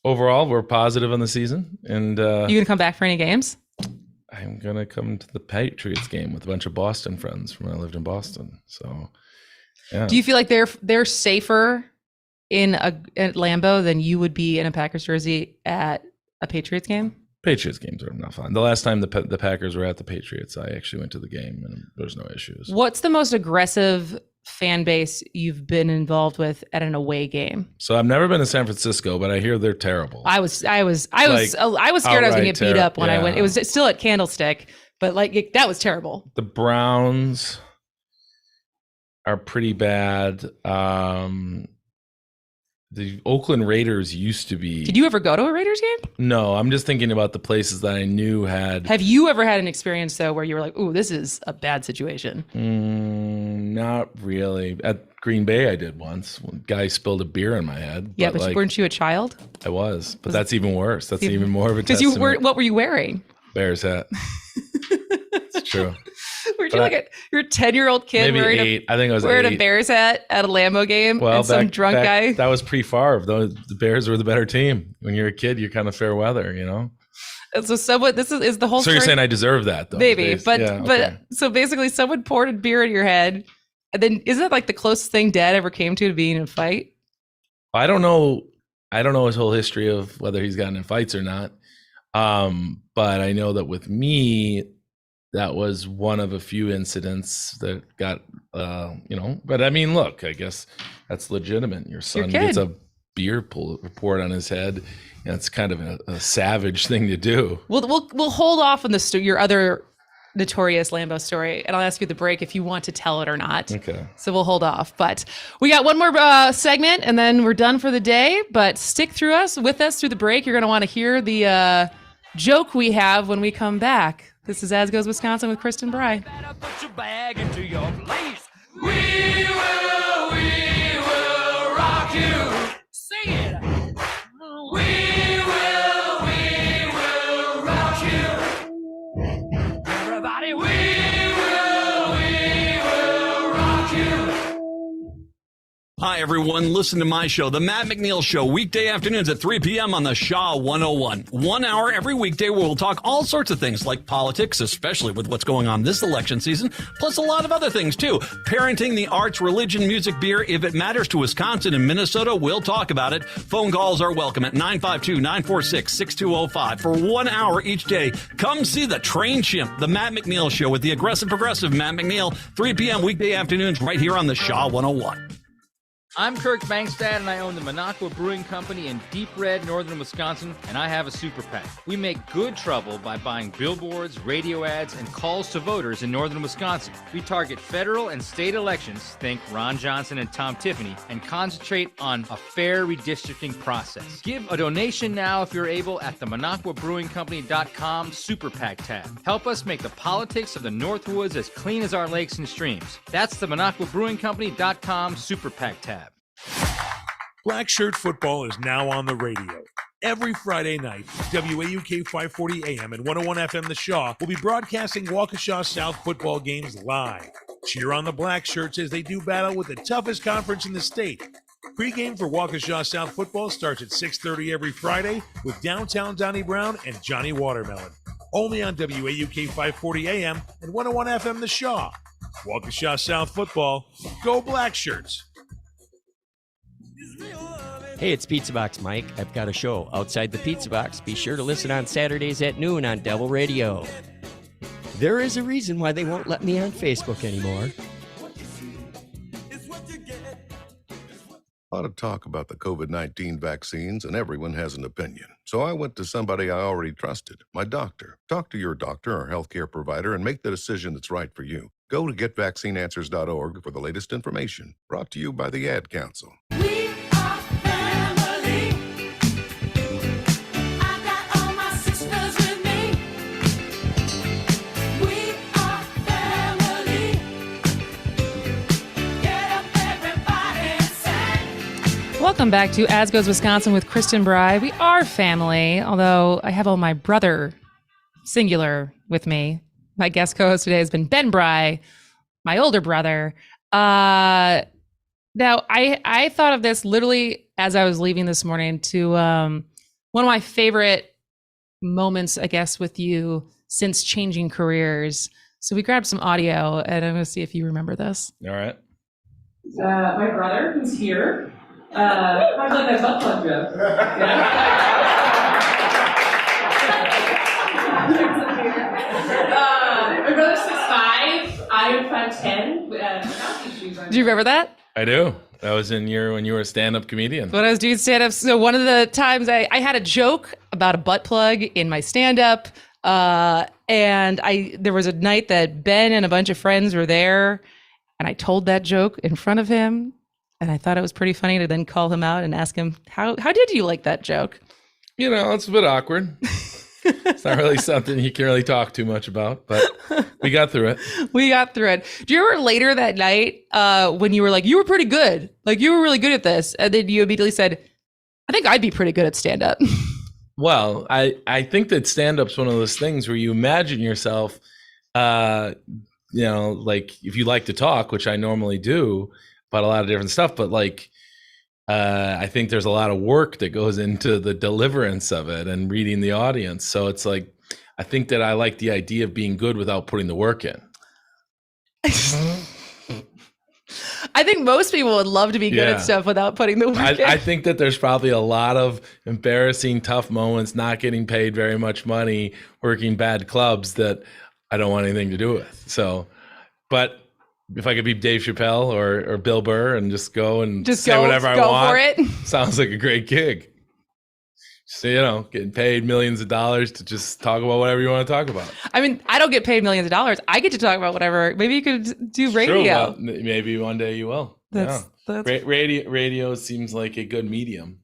overall we're positive on the season. And you gonna come back for any games? I'm gonna come to the Patriots game with a bunch of Boston friends from when I lived in Boston. So yeah. Do you feel like they're safer at Lambeau than you would be in a Packers jersey at a Patriots game? Patriots games are not fun. The last time the Packers were at the Patriots, I actually went to the game and there's no issues. What's the most aggressive fan base you've been involved with at an away game? So I've never been to San Francisco, but I hear they're terrible. I was scared I was going to get beat up when I went. It was still at Candlestick, but that was terrible. The Browns are pretty bad. The Oakland Raiders used to be. Did you ever go to a Raiders game? No, I'm just thinking about the places that I knew had. Have you ever had an experience though where you were like, "Ooh, this is a bad situation"? Not really. At Green Bay, I did once. One guy spilled a beer on my head. Yeah, but weren't you a child? I was, but that's even worse. That's even more of a testament. Because what were you wearing? Bears hat. It's true. Were you you're a 10-year-old kid maybe eight? I think I was wearing 8. A Bears hat at a Lambeau game? Well, and some drunk guy. That was pre-Favre. The Bears were the better team. When you're a kid, you're kind of fair weather, And so someone, this is the whole. So story. You're saying I deserve that, though? Maybe, but so basically, someone poured a beer in your head, and then isn't it like the closest thing Dad ever came to being in a fight? I don't know his whole history of whether he's gotten in fights or not. But I know that with me, that was one of a few incidents that got, but I mean, look, I guess that's legitimate. Your son gets a beer poured on his head, and it's kind of a savage thing to do. We'll hold off on your other notorious Lambeau story, and I'll ask you at the break if you want to tell it or not. Okay. So we'll hold off, but we got one more segment, and then we're done for the day. But stick with us through the break. You're going to want to hear the joke we have when we come back. This is As Goes Wisconsin with Kristin Brey. Put your bag into your place. We will rock you. Sing it. We will rock you. Everybody, we will rock you. Hi, everyone. Listen to my show, The Matt McNeil Show, weekday afternoons at 3 p.m. on the Shaw 101. 1 hour every weekday where we'll talk all sorts of things like politics, especially with what's going on this election season, plus a lot of other things, too. Parenting, the arts, religion, music, beer. If it matters to Wisconsin and Minnesota, we'll talk about it. Phone calls are welcome at 952-946-6205 for 1 hour each day. Come see the train chimp, The Matt McNeil Show with the aggressive progressive Matt McNeil, 3 p.m. weekday afternoons right here on the Shaw 101. I'm Kirk Bankstad, and I own the Minocqua Brewing Company in deep red northern Wisconsin, and I have a super PAC. We make good trouble by buying billboards, radio ads, and calls to voters in northern Wisconsin. We target federal and state elections, think Ron Johnson and Tom Tiffany, and concentrate on a fair redistricting process. Give a donation now if you're able at the MinocquaBrewingCompany.com Super PAC tab. Help us make the politics of the Northwoods as clean as our lakes and streams. That's the MinocquaBrewingCompany.com Super PAC tab. Black Shirt Football is now on the radio. Every Friday night, WAUK 540 AM and 101 FM The Shaw will be broadcasting Waukesha South football games live. Cheer on the Black Shirts as they do battle with the toughest conference in the state. Pre-game for Waukesha South football starts at 6:30 every Friday with downtown Donnie Brown and Johnny Watermelon. Only on WAUK 540 AM and 101 FM The Shaw. Waukesha South football, go Black Shirts. Hey, it's Pizza Box Mike. I've got a show outside the Pizza Box. Be sure to listen on Saturdays at noon on Devil Radio. There is a reason why they won't let me on Facebook anymore. A lot of talk about the COVID-19 vaccines, and everyone has an opinion. So I went to somebody I already trusted, my doctor. Talk to your doctor or healthcare provider and make the decision that's right for you. Go to getvaccineanswers.org for the latest information. Brought to you by the Ad Council. Welcome back to As Goes Wisconsin with Kristin Brey. We are family, although I have all my brother, singular, with me. My guest co-host today has been Ben Brey, my older brother. Now, I thought of this literally as I was leaving this morning to one of my favorite moments, I guess, with you since changing careers. So we grabbed some audio, and I'm going to see if you remember this. All right. My brother, who's here. How'd you like that butt plug joke? My brother's 6'5", I am 5'10". Do you remember that? I do. That was when you were a stand-up comedian. When I was doing stand-up. So one of the times I had a joke about a butt plug in my stand-up. And there was a night that Ben and a bunch of friends were there, and I told that joke in front of him. And I thought it was pretty funny to then call him out and ask him, how did you like that joke? You know, it's a bit awkward. It's not really something you can really talk too much about, but we got through it. We got through it. Do you remember later that night when you were like, you were pretty good. Like, you were really good at this. And then you immediately said, I think I'd be pretty good at stand-up. Well, I think that stand-up's one of those things where you imagine yourself, like if you like to talk, which I normally do, about a lot of different stuff, but like I think there's a lot of work that goes into the deliverance of it and reading the audience. So it's like, I think that I like the idea of being good without putting the work in. I think most people would love to be good at stuff without putting the work in. I think that there's probably a lot of embarrassing, tough moments, not getting paid very much money, working bad clubs that I don't want anything to do with. So, but if I could be Dave Chappelle or Bill Burr and just go and say whatever I want, for it. Sounds like a great gig. So, getting paid millions of dollars to just talk about whatever you want to talk about. I mean, I don't get paid millions of dollars. I get to talk about whatever. Maybe you could do radio. True, maybe one day you will. That's radio seems like a good medium.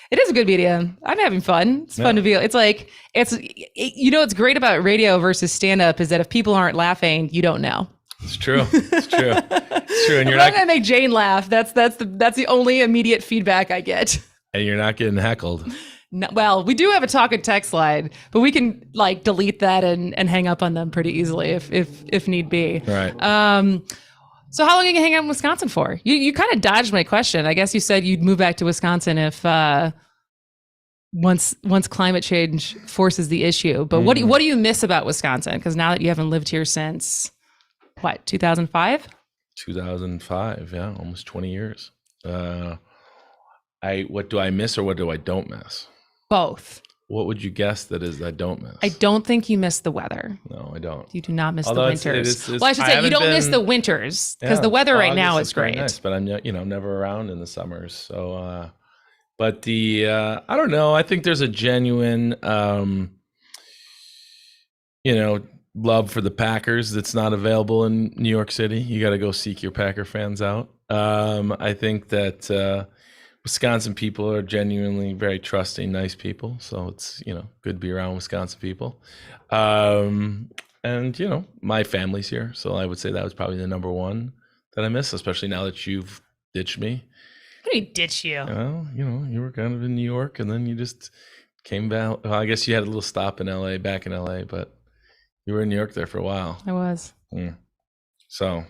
It is a good medium. I'm having fun. It's fun to be. It's like what's great about radio versus stand up is that if people aren't laughing, you don't know. It's true. It's true. It's true. And you're not gonna make Jane laugh. That's the only immediate feedback I get. And you're not getting heckled. No, well, we do have a talk and text line, but we can like delete that and hang up on them pretty easily if need be. Right. So how long are you gonna hang out in Wisconsin for? You kind of dodged my question. I guess you said you'd move back to Wisconsin if once climate change forces the issue. But what do you miss about Wisconsin? Because now that you haven't lived here since 2005? 2005, yeah, almost 20 years. What do I miss or what do I don't miss? Both. What would you guess that is I don't miss? I don't think you miss the weather. No, I don't. You do not miss the winters. Well, I should say you don't miss the winters because the weather right now is great. Nice, but I'm never around in the summers. So, but I don't know. I think there's a genuine, love for the Packers that's not available in New York City. You got to go seek your Packer fans out. I think that Wisconsin people are genuinely very trusting, nice people. So it's, good to be around Wisconsin people. And, my family's here. So I would say that was probably the number one that I miss, especially now that you've ditched me. What do you ditch you? Well, you were kind of in New York and then you just came back. Well, I guess you had a little stop in back in LA, but you were in New York there for a while. I was. So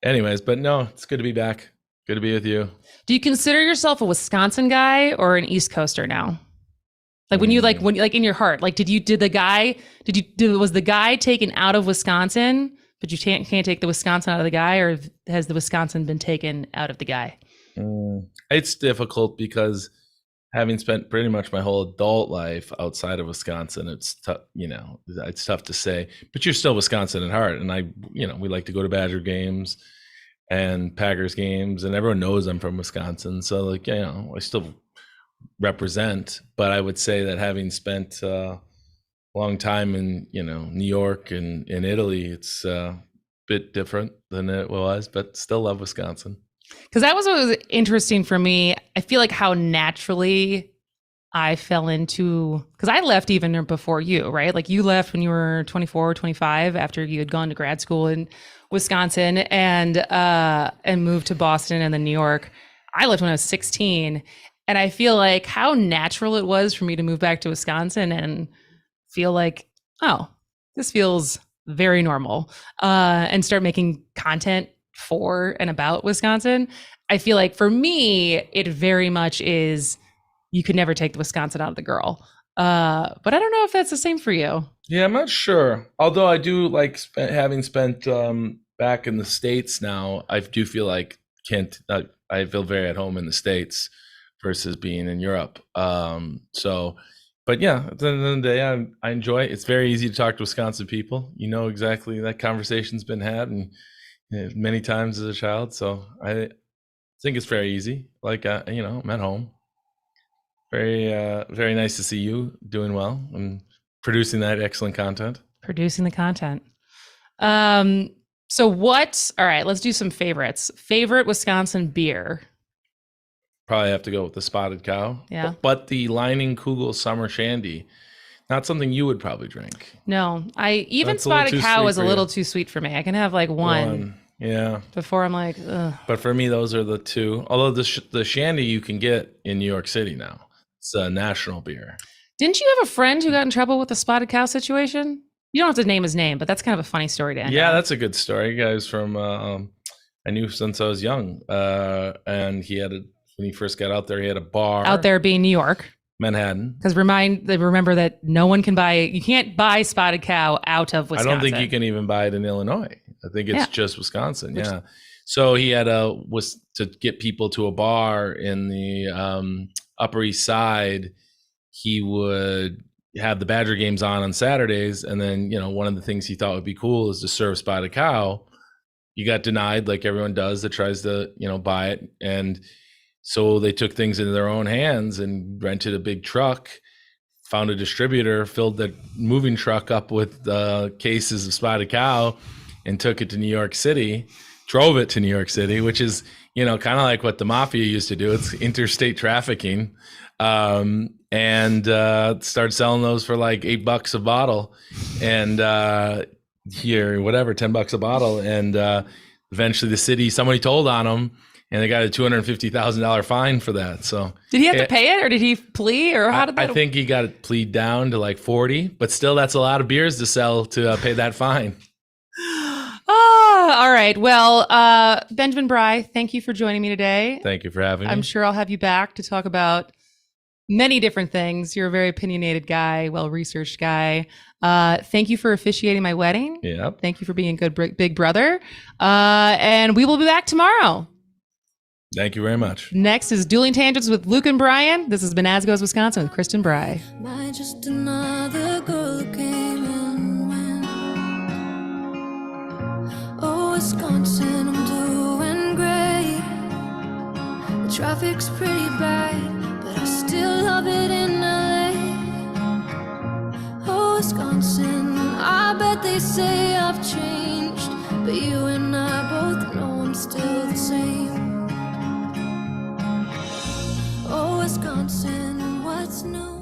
anyways, but no, it's good to be back. Good to be with you. Do you consider yourself a Wisconsin guy or an East Coaster now? Like when you when in your heart, like was the guy taken out of Wisconsin, but you can't take the Wisconsin out of the guy, or has the Wisconsin been taken out of the guy? It's difficult because having spent pretty much my whole adult life outside of Wisconsin, it's tough, it's tough to say, but you're still Wisconsin at heart. And we like to go to Badger games. and Packers games, and everyone knows I'm from Wisconsin. So like, you know, I still represent, but I would say that having spent a long time in, you know, New York and in Italy, it's a bit different than it was, but still love Wisconsin. Because that was what was interesting for me. I feel like how naturally I fell into, because I left even before you, right? Like you left when you were 24, 25 after you had gone to grad school in Wisconsin and moved to Boston and then New York. I left when I was 16. And I feel like how natural it was for me to move back to Wisconsin and feel like, oh, this feels very normal, and start making content for and about Wisconsin. I feel like for me, it very much is, you could never take the Wisconsin out of the girl. But I don't know if that's the same for you. Yeah, I'm not sure. Although I do like having spent back in the States now, I do feel like I feel very at home in the States versus being in Europe. But yeah, at the end of the day, I enjoy it. It's very easy to talk to Wisconsin people. You know exactly that conversation's been had and many times as a child. So I think it's very easy. Like, you know, I'm at home. Very nice to see you doing well and producing that excellent content. Producing the content. So all right, let's do some favorites. Favorite Wisconsin beer? Probably have to go with the Spotted Cow. Yeah. But the Lining Kugel Summer Shandy, not something you would probably drink. No, That's Spotted Cow is a for little you. too sweet for me. I can have like one. Yeah. Before I'm like, ugh. But for me, those are the two. Although the Shandy you can get in New York City now. It's a national beer. Didn't you have a friend who got in trouble with the Spotted Cow situation? You don't have to name his name, but that's kind of a funny story to end Yeah, on. that's a good story. Guys from I knew since I was young. And when he first got out there, he had a bar Out there being New York. Manhattan. Because remember that you can't buy Spotted Cow out of Wisconsin. I don't think you can even buy it in Illinois. I think it's just Wisconsin. Which- Yeah. So he had was to get people to a bar in the Upper East Side. He would have the Badger games on Saturdays. And then, you know, one of the things he thought would be cool is to serve Spotted Cow. You got denied like everyone does that tries to, you know, buy it. And so they took things into their own hands and rented a big truck, found a distributor, filled the moving truck up with cases of Spotted Cow and took it to New York City, drove it to New York City, which is, you know, kind of like what the mafia used to do. It's interstate trafficking. And started selling those for like $8 a bottle and here, whatever, $10 a bottle. And eventually somebody told on him and they got a $250,000 fine for that. So did he have to pay it or did he plea or how did that? I think he got it plead down to like 40, but still that's a lot of beers to sell to pay that fine. Oh, all right. Well, Benjamin Brey, thank you for joining me today. Thank you for having me. I'm sure I'll have you back to talk about many different things. You're a very opinionated guy, well-researched guy. Thank you for officiating my wedding. Yeah. Thank you for being a good big brother. And we will be back tomorrow. Thank you very much. Next is Dueling Tangents with Luke and Brian. This has been As Goes Wisconsin with Kristin Brey. Am I just another girl who came and went? Oh, Wisconsin, I'm doing great. The traffic's pretty bad, but I still love it in LA. Oh, Wisconsin, I bet they say I've changed, but you and I both know I'm still the same. Oh, Wisconsin, what's new?